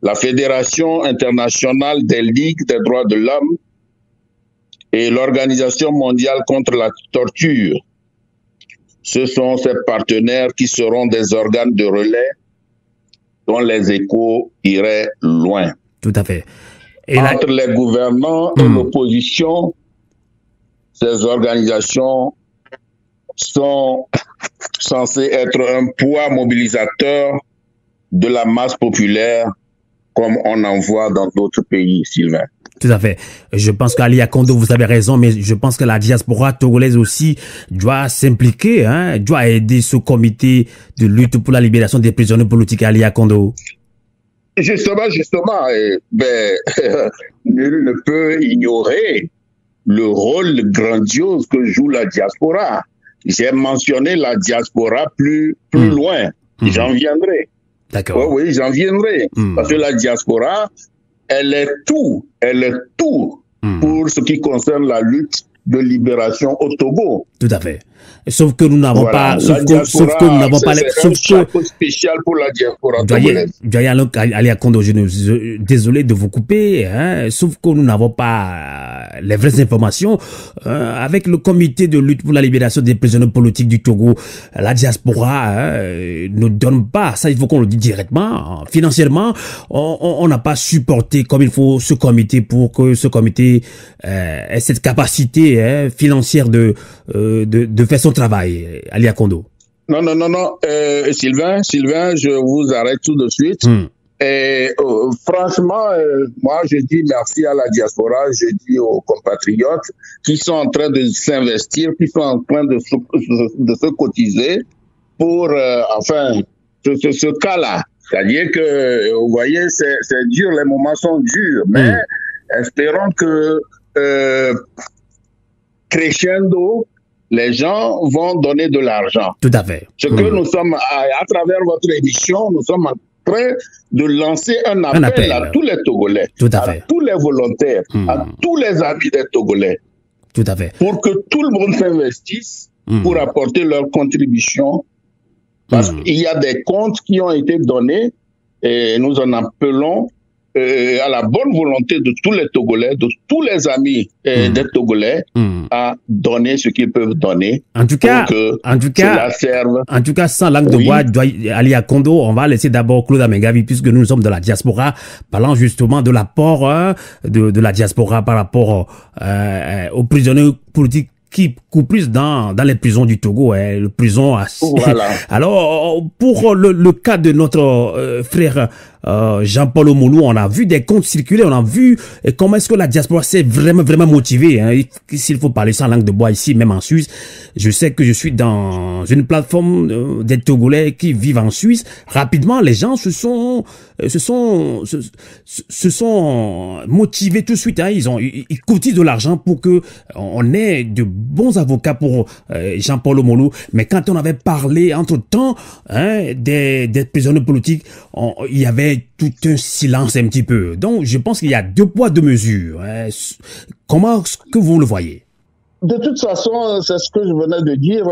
S4: la Fédération internationale des ligues des droits de l'homme et l'Organisation mondiale contre la torture. Ce sont ces partenaires qui seront des organes de relais dont les échos iraient loin.
S2: Tout à fait.
S4: Et entre les gouvernants et l'opposition, ces organisations sont censées être un poids mobilisateur de la masse populaire comme on en voit dans d'autres pays, Sylvain.
S2: Tout à fait. Je pense qu'Ali Kondo, vous avez raison, mais je pense que la diaspora togolaise aussi doit s'impliquer, doit aider ce comité de lutte pour la libération des prisonniers politiques, Ali Kondo.
S4: Justement, nul ne peut ignorer le rôle grandiose que joue la diaspora. J'ai mentionné la diaspora plus loin. J'en viendrai.
S2: D'accord.
S4: Oui, j'en viendrai. Parce que la diaspora, elle est tout pour ce qui concerne la lutte de libération au Togo.
S2: Tout à fait. Sauf que nous n'avons pas, sauf que nous n'avons pas,
S4: sauf que spécial pour la diaspora togolaise.
S2: Ali Kondo, désolé de vous couper, sauf que nous n'avons pas les vraies informations. Avec le comité de lutte pour la libération des prisonniers politiques du Togo, la diaspora ne donne pas, ça il faut qu'on le dise directement, financièrement, on n'a pas supporté comme il faut ce comité pour que ce comité ait cette capacité financière de faire son travail, Ali Kondo.
S4: Non, Sylvain, je vous arrête tout de suite. Et franchement, moi je dis merci à la diaspora, je dis aux compatriotes qui sont en train de s'investir, qui sont en train de se cotiser pour, ce cas-là. C'est-à-dire que, vous voyez, c'est dur, les moments sont durs, mais espérons que crescendo, les gens vont donner de l'argent.
S2: Tout à fait.
S4: Ce que nous sommes, à travers votre émission, nous sommes en train de lancer un appel à tous les Togolais,
S2: tout à fait,
S4: tous les volontaires, à tous les amis des Togolais.
S2: Tout à fait.
S4: Pour que tout le monde s'investisse pour apporter leur contribution. Parce qu'il y a des comptes qui ont été donnés et nous en appelons à la bonne volonté de tous les Togolais, de tous les amis des Togolais, à donner ce qu'ils peuvent donner.
S2: En tout cas,
S4: cela serve.
S2: En tout cas, sans langue de bois, Ali Kondo, on va laisser d'abord Claude Améganvi, puisque nous sommes de la diaspora, parlant justement de l'apport de la diaspora par rapport aux prisonniers politiques qui couplent dans les prisons du Togo, le prison.
S4: Voilà.
S2: Alors, pour le cas de notre frère Jean-Paul Omolou, on a vu des comptes circuler, on a vu comment est-ce que la diaspora s'est vraiment motivée. S'il faut parler sans langue de bois ici, même en Suisse, je sais que je suis dans une plateforme des Togolais qui vivent en Suisse. Rapidement, les gens se sont motivés tout de suite. Ils cotisent de l'argent pour que on ait de bons avocats pour Jean-Paul Omolou, mais quand on avait parlé entre-temps des prisonniers politiques, il y avait tout un silence un petit peu. Donc, je pense qu'il y a deux poids, deux mesures. Comment est-ce que vous le voyez?
S4: De toute façon, c'est ce que je venais de dire.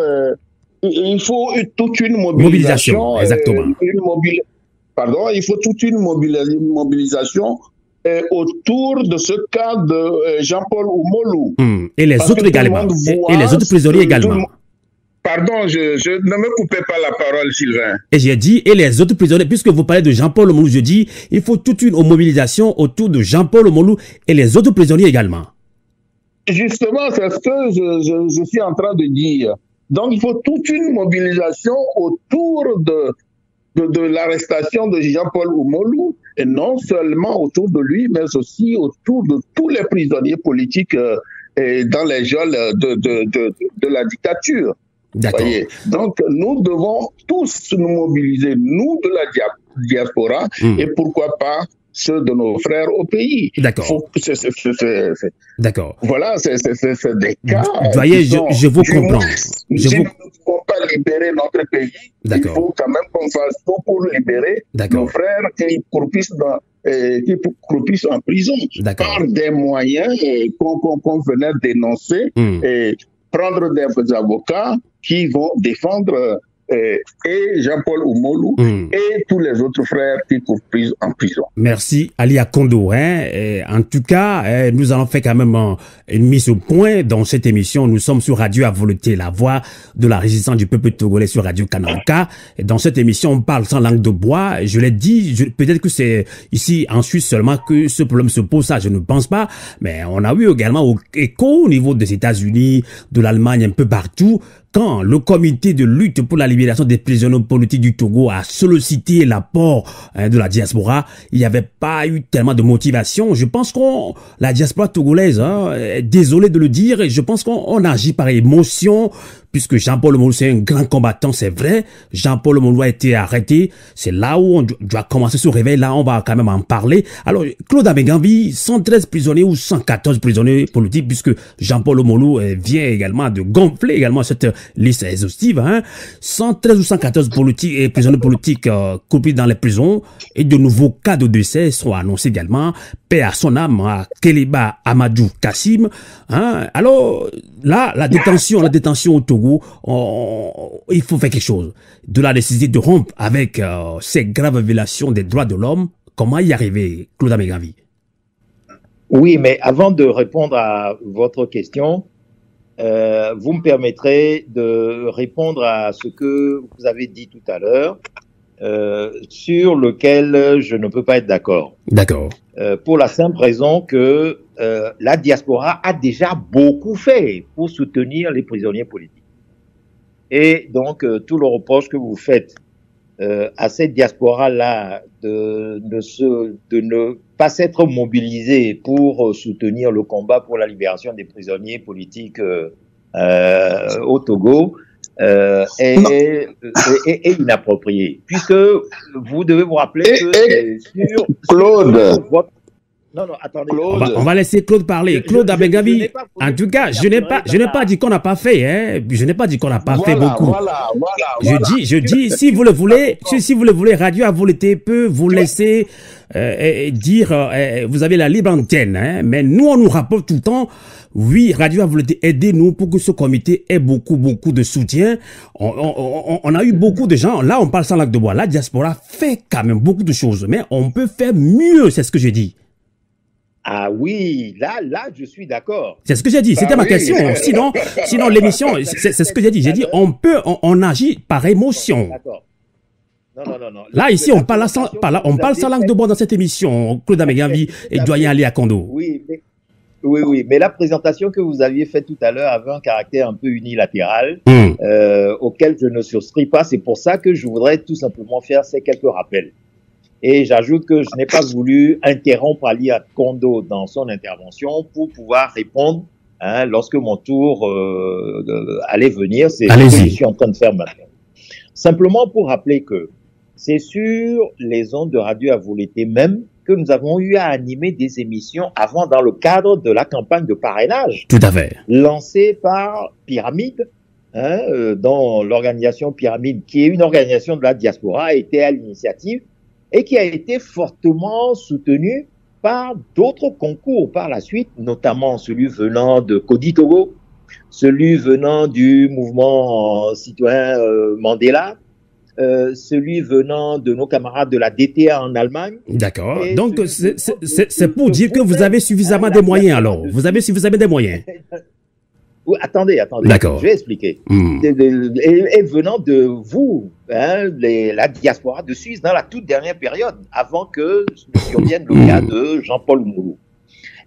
S4: Il faut toute une mobilisation.
S2: Exactement.
S4: Il faut toute une mobilisation autour de ce cas de Jean-Paul Omolou.
S2: Et les autres également. Et les autres prisonniers également.
S4: Pardon, je ne me coupez pas la parole, Sylvain.
S2: Et j'ai dit, et les autres prisonniers, puisque vous parlez de Jean-Paul Omolou, je dis, il faut toute une mobilisation autour de Jean-Paul Omolou et les autres prisonniers également.
S4: Justement, c'est ce que je suis en train de dire. Donc, il faut toute une mobilisation autour de l'arrestation de Jean-Paul Omolou, et non seulement autour de lui, mais aussi autour de tous les prisonniers politiques dans les geôles de la dictature.
S2: D'accord.
S4: Donc, nous devons tous nous mobiliser, nous de la diaspora, et pourquoi pas ceux de nos frères au pays.
S2: D'accord. D'accord.
S4: Voilà, c'est des cas.
S2: Voyez, je vous comprends.
S4: Si nous ne pouvons pas libérer notre pays, il faut quand même qu'on fasse tout pour libérer nos frères qui croupissent en prison par des moyens qu'on venait d'énoncer et prendre des avocats qui vont défendre et Jean-Paul Omolou et tous les autres frères qui croupissent en prison.
S2: Merci Ali Akondo. En tout cas, nous allons faire quand même une mise au point dans cette émission. Nous sommes sur Radio à Volonté, la voix de la résistance du peuple togolais sur Radio Kananka. Et dans cette émission, on parle sans langue de bois. Je l'ai dit, peut-être que c'est ici en Suisse seulement que ce problème se pose, ça je ne pense pas. Mais on a eu également écho au niveau des États-Unis, de l'Allemagne, un peu partout. Quand le comité de lutte pour la libération des prisonniers politiques du Togo a sollicité l'apport de la diaspora, il n'y avait pas eu tellement de motivation. Je pense la diaspora togolaise, désolé de le dire, je pense qu'on agit par émotion, puisque Jean-Paul Omolou, c'est un grand combattant, c'est vrai. Jean-Paul Omolou a été arrêté. C'est là où on doit commencer ce réveil. Là, on va quand même en parler. Alors, Claude Abengambi, 113 prisonniers ou 114 prisonniers politiques, puisque Jean-Paul Omolou vient également de gonfler également cette liste exhaustive. 113 ou 114 prisonniers politiques coupés dans les prisons. Et de nouveaux cas de décès sont annoncés également. Paix à son âme, à Kéléba Amadou Kassim. Alors, là, la détention au Togo, il faut faire quelque chose. De la nécessité de rompre avec ces graves violations des droits de l'homme. Comment y arriver, Claude Abengambi?
S3: Oui, mais avant de répondre à votre question, vous me permettrez de répondre à ce que vous avez dit tout à l'heure, sur lequel je ne peux pas être d'accord.
S2: D'accord.
S3: Pour la simple raison que la diaspora a déjà beaucoup fait pour soutenir les prisonniers politiques. Et donc, tout le reproche que vous faites à cette diaspora-là de ne pas s'être mobilisée pour soutenir le combat pour la libération des prisonniers politiques au Togo est inapproprié. Puisque vous devez vous rappeler que c'est sur votre... Non, attendez.
S2: Claude. On va laisser Claude parler. Claude Abengambi, en tout cas, je n'ai pas dit qu'on n'a pas fait, Je n'ai pas dit qu'on n'a pas fait beaucoup. Je dis, si vous le voulez, Radio à Volonté peut vous laisser dire, vous avez la libre antenne, mais nous, on nous rapporte tout le temps, oui, Radio à Volonté, aidez-nous pour que ce comité ait beaucoup de soutien. On a eu beaucoup de gens, là, on parle sans langue de bois. La diaspora fait quand même beaucoup de choses, mais on peut faire mieux, c'est ce que je dis.
S3: Ah oui, là, je suis d'accord.
S2: C'est ce que j'ai dit, c'était ma question. Sinon l'émission, c'est ce que j'ai dit. J'ai dit, on agit par émotion. D'accord. Non. Là, ici, on parle sans langue de bois dans cette émission. Claude Abengambi et doyen Ali Akondo.
S3: Oui, mais la présentation que vous aviez faite tout à l'heure avait un caractère un peu unilatéral, auquel je ne souscris pas. C'est pour ça que je voudrais tout simplement faire ces quelques rappels. Et j'ajoute que je n'ai pas voulu interrompre Ali Akondo dans son intervention pour pouvoir répondre lorsque mon tour allait venir. C'est ce que je suis en train de faire maintenant. Simplement pour rappeler que c'est sur les ondes de Radio à Volonté même que nous avons eu à animer des émissions avant dans le cadre de la campagne de parrainage.
S2: Tout à fait.
S3: Lancée par Pyramide, dont l'organisation Pyramide, qui est une organisation de la diaspora, était à l'initiative et qui a été fortement soutenue par d'autres concours par la suite, notamment celui venant de Kodi Togo, celui venant du mouvement citoyen Mandela, celui venant de nos camarades de la DTA en Allemagne.
S2: D'accord. Donc, c'est pour dire que vous avez suffisamment de moyens, alors. Vous avez suffisamment de moyens.
S3: Attendez.
S2: D'accord.
S3: Je vais expliquer. Et venant de vous, la diaspora de Suisse, dans la toute dernière période, avant que survienne le cas de Jean-Paul Moulou.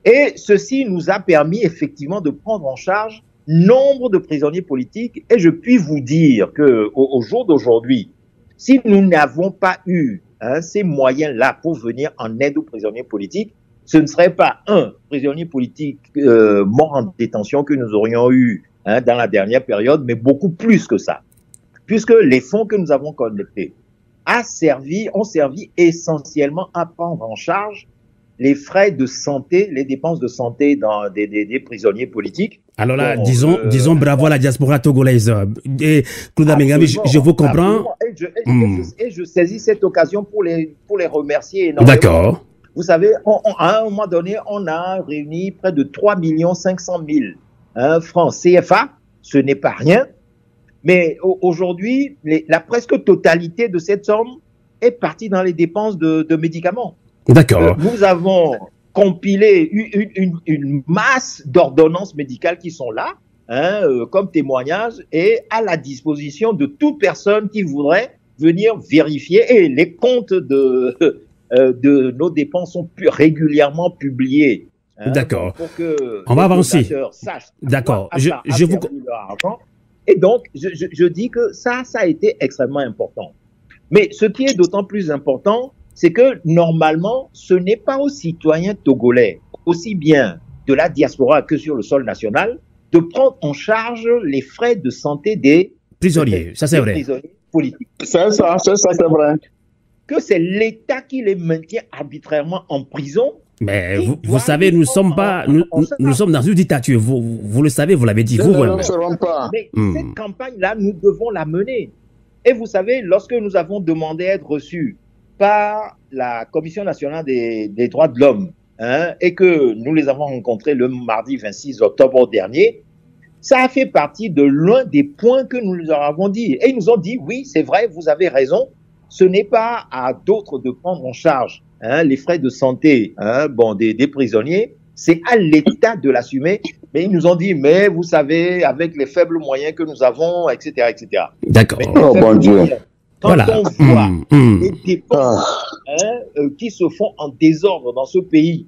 S3: Et ceci nous a permis effectivement de prendre en charge nombre de prisonniers politiques. Et je puis vous dire que au jour d'aujourd'hui, si nous n'avons pas eu ces moyens-là pour venir en aide aux prisonniers politiques, ce ne serait pas un prisonnier politique mort en détention que nous aurions eu dans la dernière période, mais beaucoup plus que ça. Puisque les fonds que nous avons collectés ont servi essentiellement à prendre en charge les frais de santé, les dépenses de santé des prisonniers politiques.
S2: Alors là, disons bravo à la diaspora togolaise. Et Claude Amengami, je vous comprends.
S3: Et je saisis cette occasion pour les remercier énormément.
S2: D'accord.
S3: Vous savez, à un moment donné, on a réuni près de 3 500 000 francs CFA. Ce n'est pas rien. Mais aujourd'hui, la presque totalité de cette somme est partie dans les dépenses de médicaments.
S2: D'accord.
S3: Nous avons compilé une masse d'ordonnances médicales qui sont là, comme témoignage, et à la disposition de toute personne qui voudrait venir vérifier. Et les comptes de nos dépenses sont régulièrement publiés.
S2: D'accord.
S3: Pour que
S2: on va avancer.
S3: D'accord.
S2: Je vous...
S3: Et donc, je dis que ça a été extrêmement important. Mais ce qui est d'autant plus important, c'est que normalement, ce n'est pas aux citoyens togolais, aussi bien de la diaspora que sur le sol national, de prendre en charge les frais de santé des
S2: prisonniers. Ça, c'est vrai.
S3: Prisonniers politiques.
S4: C'est ça, c'est vrai.
S3: Que c'est l'État qui les maintient arbitrairement en prison.
S2: Mais vous savez, nous sommes dans une dictature. Vous le savez, vous l'avez dit vous-même.
S3: Mais cette campagne-là, nous devons la mener. Et vous savez, lorsque nous avons demandé à être reçus par la Commission nationale des droits de l'homme, et que nous les avons rencontrés le mardi 26 octobre dernier, ça a fait partie de l'un des points que nous leur avons dit. Et ils nous ont dit, oui, c'est vrai, vous avez raison, ce n'est pas à d'autres de prendre en charge les frais de santé des prisonniers, c'est à l'État de l'assumer. Mais ils nous ont dit, mais vous savez, avec les faibles moyens que nous avons, etc., etc.
S2: D'accord.
S3: Oh bon Dieu. Quand
S2: voilà.
S3: on voit les dépenses qui se font en désordre dans ce pays,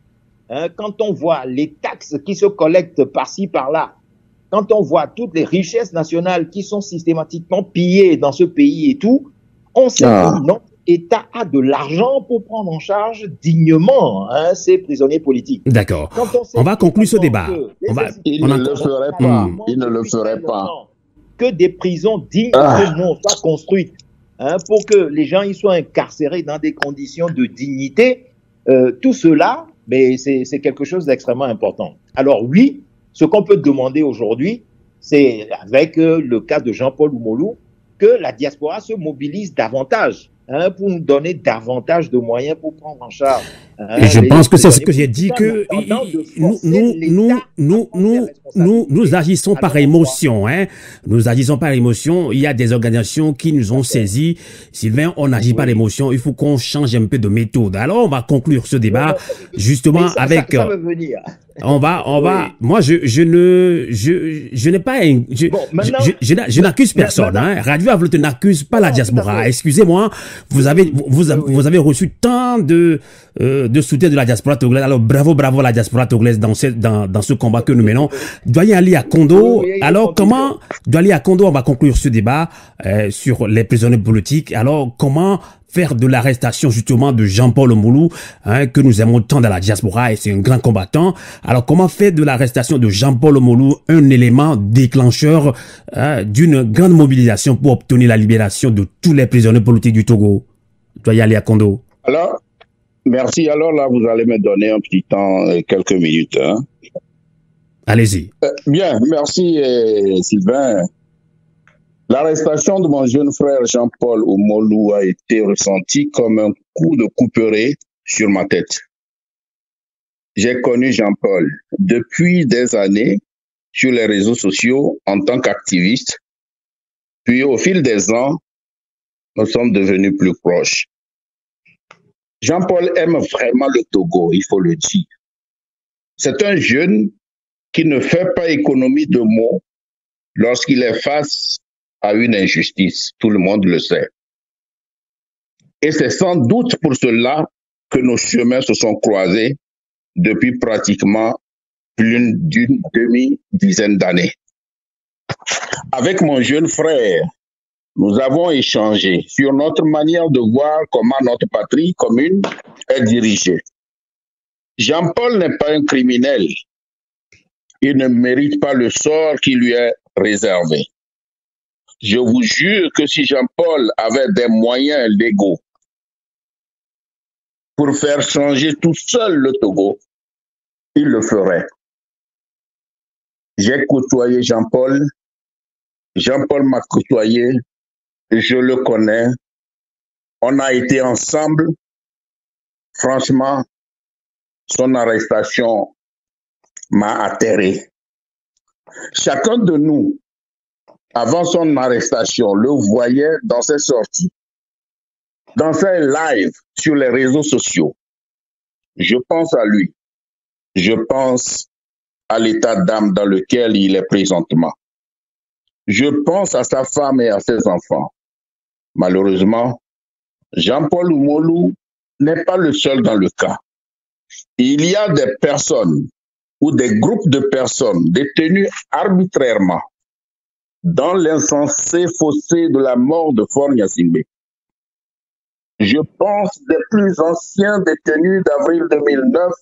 S3: quand on voit les taxes qui se collectent par-ci, par-là, quand on voit toutes les richesses nationales qui sont systématiquement pillées dans ce pays et tout, on sait que notre État a de l'argent pour prendre en charge dignement ces prisonniers politiques.
S2: D'accord. On va conclure ce débat.
S4: Il ne le ferait pas. Il ne le ferait pas.
S3: Que des prisons dignes soient construites. Pour que les gens y soient incarcérés dans des conditions de dignité, tout cela, mais c'est quelque chose d'extrêmement important. Alors oui, ce qu'on peut demander aujourd'hui, c'est avec le cas de Jean-Paul Moulou, que la diaspora se mobilise davantage pour nous donner davantage de moyens pour prendre en charge.
S2: Et je pense que c'est ce que j'ai dit, que nous agissons par émotion. Nous agissons par émotion. Il y a des organisations qui nous ont saisis. Sylvain, on n'agit pas l'émotion. Il faut qu'on change un peu de méthode. Alors, on va conclure ce débat justement avec...
S3: Ça veut venir.
S2: On va. Moi, je n'ai pas. Je n'accuse personne. Radio Avlote n'accuse pas la diaspora. Excusez-moi. Vous avez reçu tant de soutien de la diaspora togolaise. Alors bravo à la diaspora togolaise dans ce combat que nous menons. Doyen Ali Akondo. Alors comment Doyen Ali Akondo, on va conclure ce débat sur les prisonniers politiques. Alors comment faire de l'arrestation justement de Jean-Paul Moulou, que nous aimons tant dans la diaspora, et c'est un grand combattant. Alors comment faire de l'arrestation de Jean-Paul Moulou un élément déclencheur d'une grande mobilisation pour obtenir la libération de tous les prisonniers politiques du Togo? Doyen Ali Akondo.
S4: Alors, Merci. Alors là, vous allez me donner un petit temps, quelques minutes. Hein.
S2: Allez-y.
S4: Bien, merci Sylvain. L'arrestation de mon jeune frère Jean-Paul Omolou a été ressentie comme un coup de couperet sur ma tête. J'ai connu Jean-Paul depuis des années sur les réseaux sociaux en tant qu'activiste. Puis au fil des ans, nous sommes devenus plus proches. Jean-Paul aime vraiment le Togo, il faut le dire. C'est un jeune qui ne fait pas économie de mots lorsqu'il est face à une injustice. Tout le monde le sait. Et c'est sans doute pour cela que nos chemins se sont croisés depuis pratiquement plus d'une demi-dizaine d'années. Avec mon jeune frère, nous avons échangé sur notre manière de voir comment notre patrie commune est dirigée. Jean-Paul n'est pas un criminel. Il ne mérite pas le sort qui lui est réservé. Je vous jure que si Jean-Paul avait des moyens légaux pour faire changer tout seul le Togo, il le ferait. J'ai côtoyé Jean-Paul. Jean-Paul m'a côtoyé. Je le connais. On a été ensemble. Franchement, son arrestation m'a atterré. Chacun de nous, avant son arrestation, le voyait dans ses sorties, dans ses lives sur les réseaux sociaux. Je pense à lui. Je pense à l'état d'âme dans lequel il est présentement. Je pense à sa femme et à ses enfants. Malheureusement, Jean-Paul Omolou n'est pas le seul dans le cas. Il y a des personnes ou des groupes de personnes détenues arbitrairement dans l'insensé fossé de la mort de Faure Gnassingbé. Je pense des plus anciens détenus d'avril 2009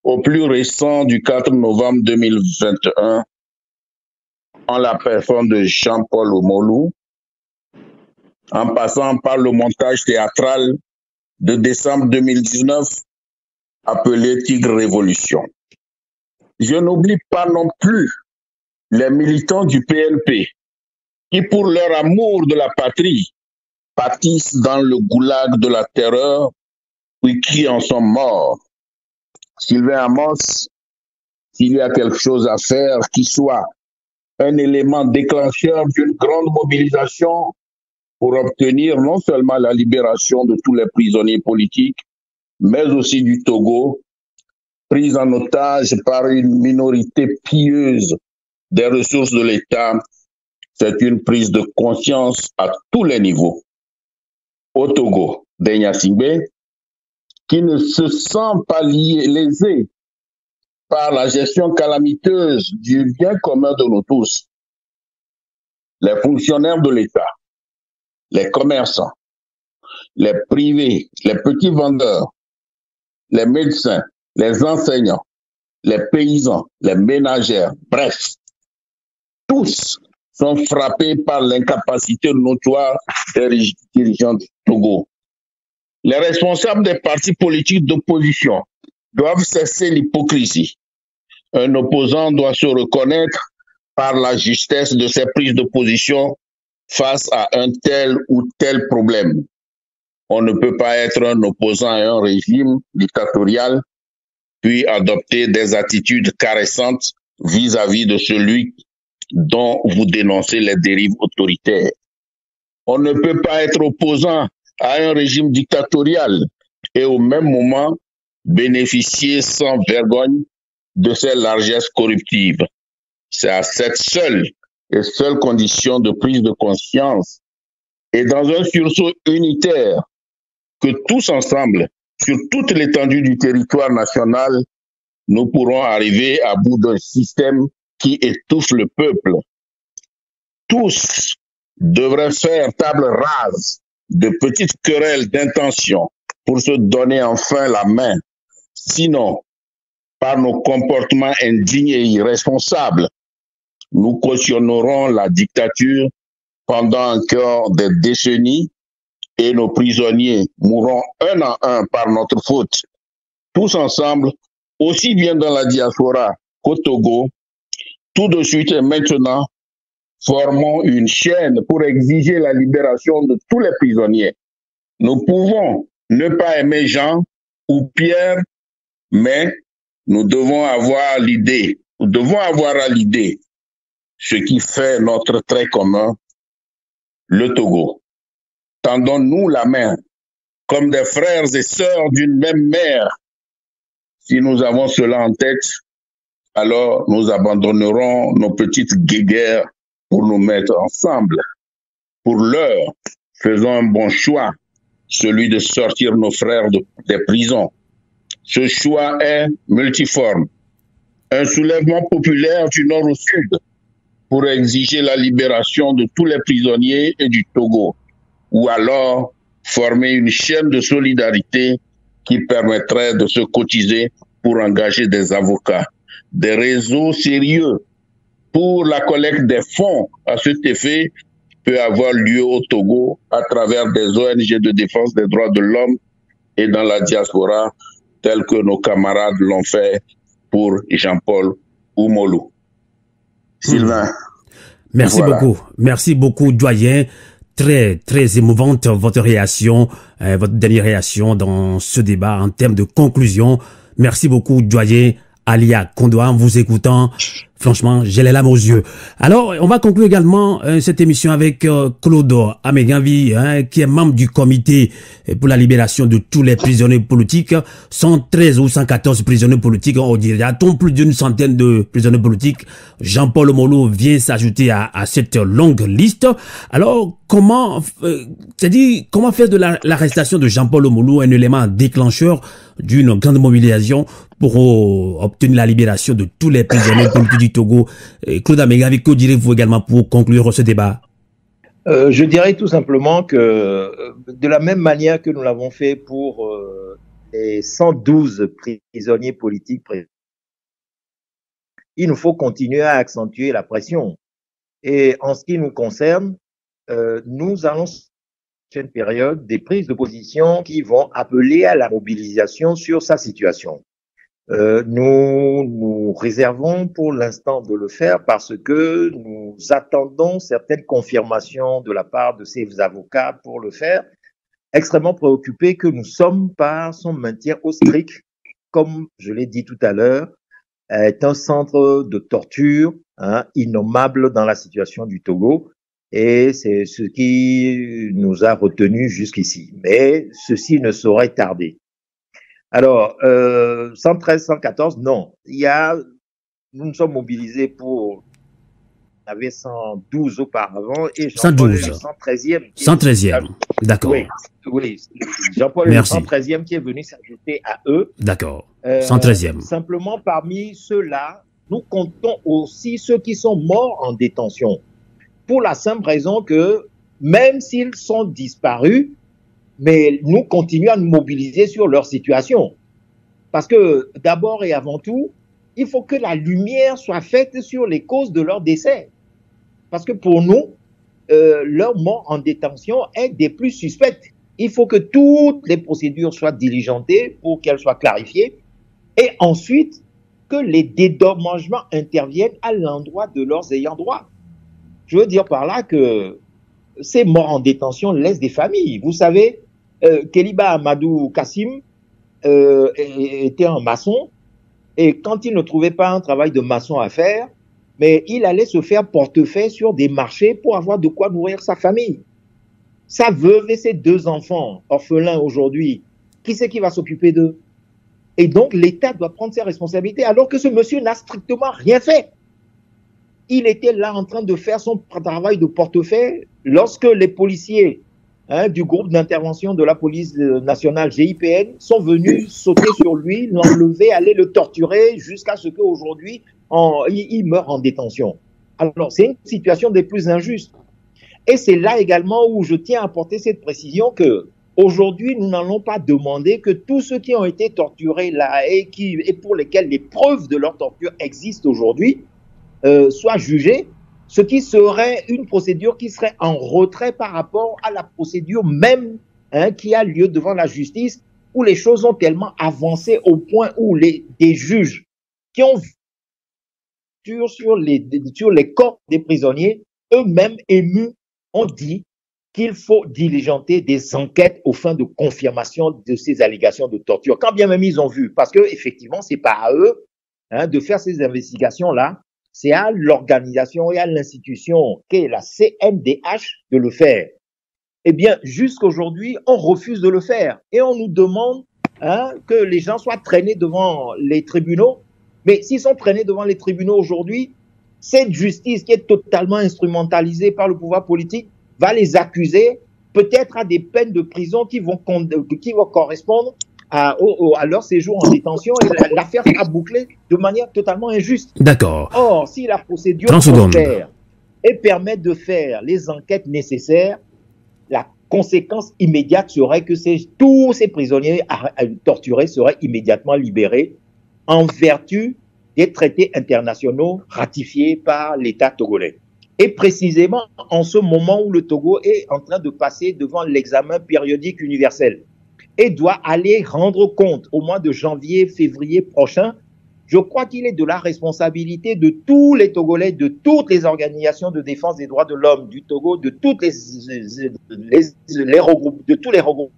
S4: au plus récent du 4 novembre 2021 en la personne de Jean-Paul Omolou, en passant par le montage théâtral de décembre 2019 appelé Tigre Révolution. Je n'oublie pas non plus les militants du PNP qui, pour leur amour de la patrie, pâtissent dans le goulag de la terreur, puis qui en sont morts. Sylvain Amos, s'il y a quelque chose à faire qui soit un élément déclencheur d'une grande mobilisation pour obtenir non seulement la libération de tous les prisonniers politiques, mais aussi du Togo, pris en otage par une minorité pieuse des ressources de l'État, c'est une prise de conscience à tous les niveaux. Au Togo, des Gnassingbé, qui ne se sent pas lésé par la gestion calamiteuse du bien commun de nous tous. Les fonctionnaires de l'État, les commerçants, les privés, les petits vendeurs, les médecins, les enseignants, les paysans, les ménagères, bref, tous sont frappés par l'incapacité notoire des dirigeants du Togo. Les responsables des partis politiques d'opposition doivent cesser l'hypocrisie. Un opposant doit se reconnaître par la justesse de ses prises de position face à un tel ou tel problème. On ne peut pas être un opposant à un régime dictatorial puis adopter des attitudes caressantes vis-à-vis de celui dont vous dénoncez les dérives autoritaires. On ne peut pas être opposant à un régime dictatorial et au même moment bénéficier sans vergogne de ses largesses corruptives. C'est à cette seule condition de prise de conscience et dans un sursaut unitaire que tous ensemble, sur toute l'étendue du territoire national, nous pourrons arriver à bout d'un système qui étouffe le peuple. Tous devraient faire table rase de petites querelles d'intention pour se donner enfin la main. Sinon, par nos comportements indignes et irresponsables, nous cautionnerons la dictature pendant encore des décennies et nos prisonniers mourront un à un par notre faute, tous ensemble, aussi bien dans la diaspora qu'au Togo, tout de suite et maintenant, formons une chaîne pour exiger la libération de tous les prisonniers. Nous pouvons ne pas aimer Jean ou Pierre, mais nous devons avoir l'idée, ce qui fait notre trait commun, le Togo. Tendons-nous la main, comme des frères et sœurs d'une même mère. Si nous avons cela en tête, alors nous abandonnerons nos petites guéguerres pour nous mettre ensemble. Pour l'heure, faisons un bon choix, celui de sortir nos frères des prisons. Ce choix est multiforme. Un soulèvement populaire du nord au sud pour exiger la libération de tous les prisonniers et du Togo, ou alors former une chaîne de solidarité qui permettrait de se cotiser pour engager des avocats, des réseaux sérieux pour la collecte des fonds à cet effet peut avoir lieu au Togo à travers des ONG de défense des droits de l'homme et dans la diaspora, tels que nos camarades l'ont fait pour Jean-Paul Oumolou. Sylvain.
S2: Merci beaucoup. Merci beaucoup, doyen. Très, très émouvante votre réaction, votre dernière réaction dans ce débat en termes de conclusion. Merci beaucoup, doyen Alia Kondoa, en vous écoutant. Franchement, j'ai les larmes aux yeux. Alors, on va conclure également cette émission avec Claude Ameganvi, qui est membre du comité pour la libération de tous les prisonniers politiques. 113 ou 114 prisonniers politiques, on dirait, plus d'une centaine de prisonniers politiques. Jean-Paul Oumolou vient s'ajouter à cette longue liste. Alors, comment faire de l'arrestation de Jean-Paul Oumolou un élément déclencheur d'une grande mobilisation pour obtenir la libération de tous les prisonniers politiques du Togo? Claude Ameganvi, que direz-vous également pour conclure ce débat?
S3: Je dirais tout simplement que de la même manière que nous l'avons fait pour les 112 prisonniers politiques, il nous faut continuer à accentuer la pression. Et en ce qui nous concerne, nous allons une période des prises de position qui vont appeler à la mobilisation sur sa situation. Nous nous réservons pour l'instant de le faire parce que nous attendons certaines confirmations de la part de ses avocats pour le faire, extrêmement préoccupés que nous sommes par son maintien au strict, comme je l'ai dit tout à l'heure, est un centre de torture innommable dans la situation du Togo. Et c'est ce qui nous a retenus jusqu'ici. Mais ceci ne saurait tarder. Alors, 113, 114, non. Nous nous sommes mobilisés pour, on avait 112 auparavant et Jean-Paul est le 113e.
S2: 113e, d'accord.
S3: Oui. Jean-Paul est le 113e qui est venu s'ajouter à eux.
S2: D'accord, 113e.
S3: Simplement, parmi ceux-là, nous comptons aussi ceux qui sont morts en détention. Pour la simple raison que, même s'ils sont disparus, mais nous continuons à nous mobiliser sur leur situation. Parce que, d'abord et avant tout, il faut que la lumière soit faite sur les causes de leur décès. Parce que pour nous, leur mort en détention est des plus suspectes. Il faut que toutes les procédures soient diligentées pour qu'elles soient clarifiées. Et ensuite, que les dédommagements interviennent à l'endroit de leurs ayants droit. Je veux dire par là que ces morts en détention laissent des familles. Vous savez, Kéliba Amadou Kassim était un maçon et quand il ne trouvait pas un travail de maçon à faire, mais il allait se faire portefeuille sur des marchés pour avoir de quoi nourrir sa famille. Sa veuve et ses 2 enfants orphelins aujourd'hui, qui c'est qui va s'occuper d'eux? Et donc l'État doit prendre ses responsabilités alors que ce monsieur n'a strictement rien fait. Il était là en train de faire son travail de portefeuille lorsque les policiers du groupe d'intervention de la police nationale GIPN sont venus sauter sur lui, l'enlever, aller le torturer jusqu'à ce qu'aujourd'hui il meure en détention. Alors c'est une situation des plus injustes. Et c'est là également où je tiens à apporter cette précision que aujourd'hui nous n'allons pas demander que tous ceux qui ont été torturés là et pour lesquels les preuves de leur torture existent aujourd'hui soient jugés ce qui serait une procédure qui serait en retrait par rapport à la procédure même qui a lieu devant la justice, où les choses ont tellement avancé au point où des juges qui ont sur les corps des prisonniers, eux-mêmes émus, ont dit qu'il faut diligenter des enquêtes aux fins de confirmation de ces allégations de torture. Quand bien même ils ont vu, parce que effectivement, c'est pas à eux de faire ces investigations-là, c'est à l'organisation et à l'institution qu'est la CNDH de le faire. Eh bien, jusqu'aujourd'hui, on refuse de le faire et on nous demande que les gens soient traînés devant les tribunaux. Mais s'ils sont traînés devant les tribunaux aujourd'hui, cette justice qui est totalement instrumentalisée par le pouvoir politique va les accuser peut-être à des peines de prison qui vont correspondre à leur séjour en détention, et l'affaire sera bouclée de manière totalement injuste.
S2: D'accord.
S3: Or, si la procédure prospère et permet de faire les enquêtes nécessaires, la conséquence immédiate serait que tous ces prisonniers torturés seraient immédiatement libérés en vertu des traités internationaux ratifiés par l'État togolais. Et précisément en ce moment où le Togo est en train de passer devant l'examen périodique universel et doit aller rendre compte au mois de janvier-février prochain, je crois qu'il est de la responsabilité de tous les Togolais, de toutes les organisations de défense des droits de l'homme du Togo, de toutes de tous les regroupements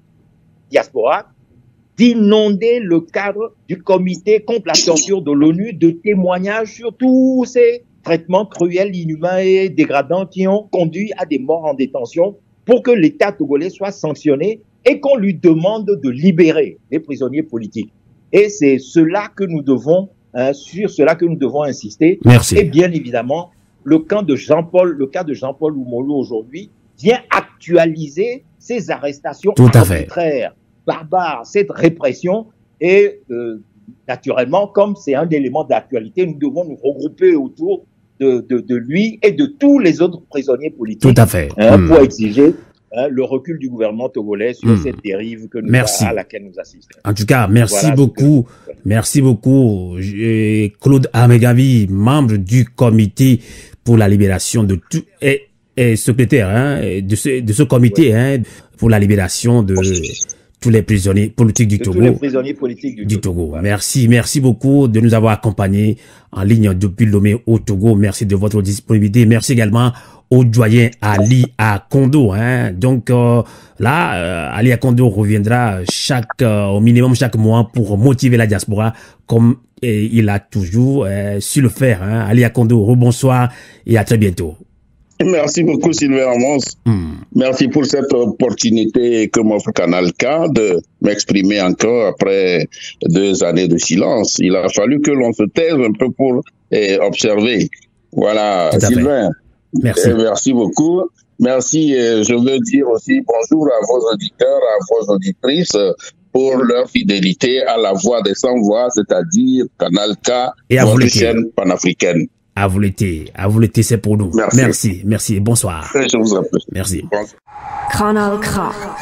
S3: diaspora, d'inonder le cadre du comité contre la torture de l'ONU de témoignages sur tous ces traitements cruels, inhumains et dégradants qui ont conduit à des morts en détention, pour que l'État togolais soit sanctionné et qu'on lui demande de libérer les prisonniers politiques. Et c'est cela que nous devons, sur cela que nous devons insister.
S2: Merci.
S3: Et bien évidemment, le cas de Jean-Paul Oumolo aujourd'hui vient actualiser ces arrestations arbitraires, barbares, cette répression. Et naturellement, comme c'est un élément d'actualité, nous devons nous regrouper autour de lui et de tous les autres prisonniers politiques.
S2: Tout à fait.
S3: Pour exiger le recul du gouvernement togolais sur cette dérive à laquelle nous assistons.
S2: En tout cas, merci beaucoup. Merci beaucoup, Claude Amegavi, membre du comité pour la libération de tout et secrétaire de ce comité pour la libération de tous les prisonniers politiques du Togo.
S3: Tous les prisonniers politiques du Togo.
S2: Voilà. Merci beaucoup de nous avoir accompagnés en ligne depuis Lomé au Togo. Merci de votre disponibilité. Merci également au doyen Ali Akondo. Donc là, Ali Akondo reviendra au minimum chaque mois pour motiver la diaspora comme il a toujours su le faire. Ali Akondo, rebonsoir et à très bientôt.
S4: Merci beaucoup Sylvain Amos. Merci pour cette opportunité que m'offre Canal K de m'exprimer encore après 2 années de silence. Il a fallu que l'on se taise un peu pour observer. Voilà, Sylvain. Merci beaucoup. Merci. Je veux dire aussi bonjour à vos auditeurs, à vos auditrices pour leur fidélité à la voix des sans-voix, c'est-à-dire Canal K,
S2: et
S4: votre chaîne panafricaine.
S2: À vous l'été, c'est pour nous. Merci. Bonsoir.
S4: Je vous en prie.
S2: Merci.
S4: Bonsoir.
S5: Canal K.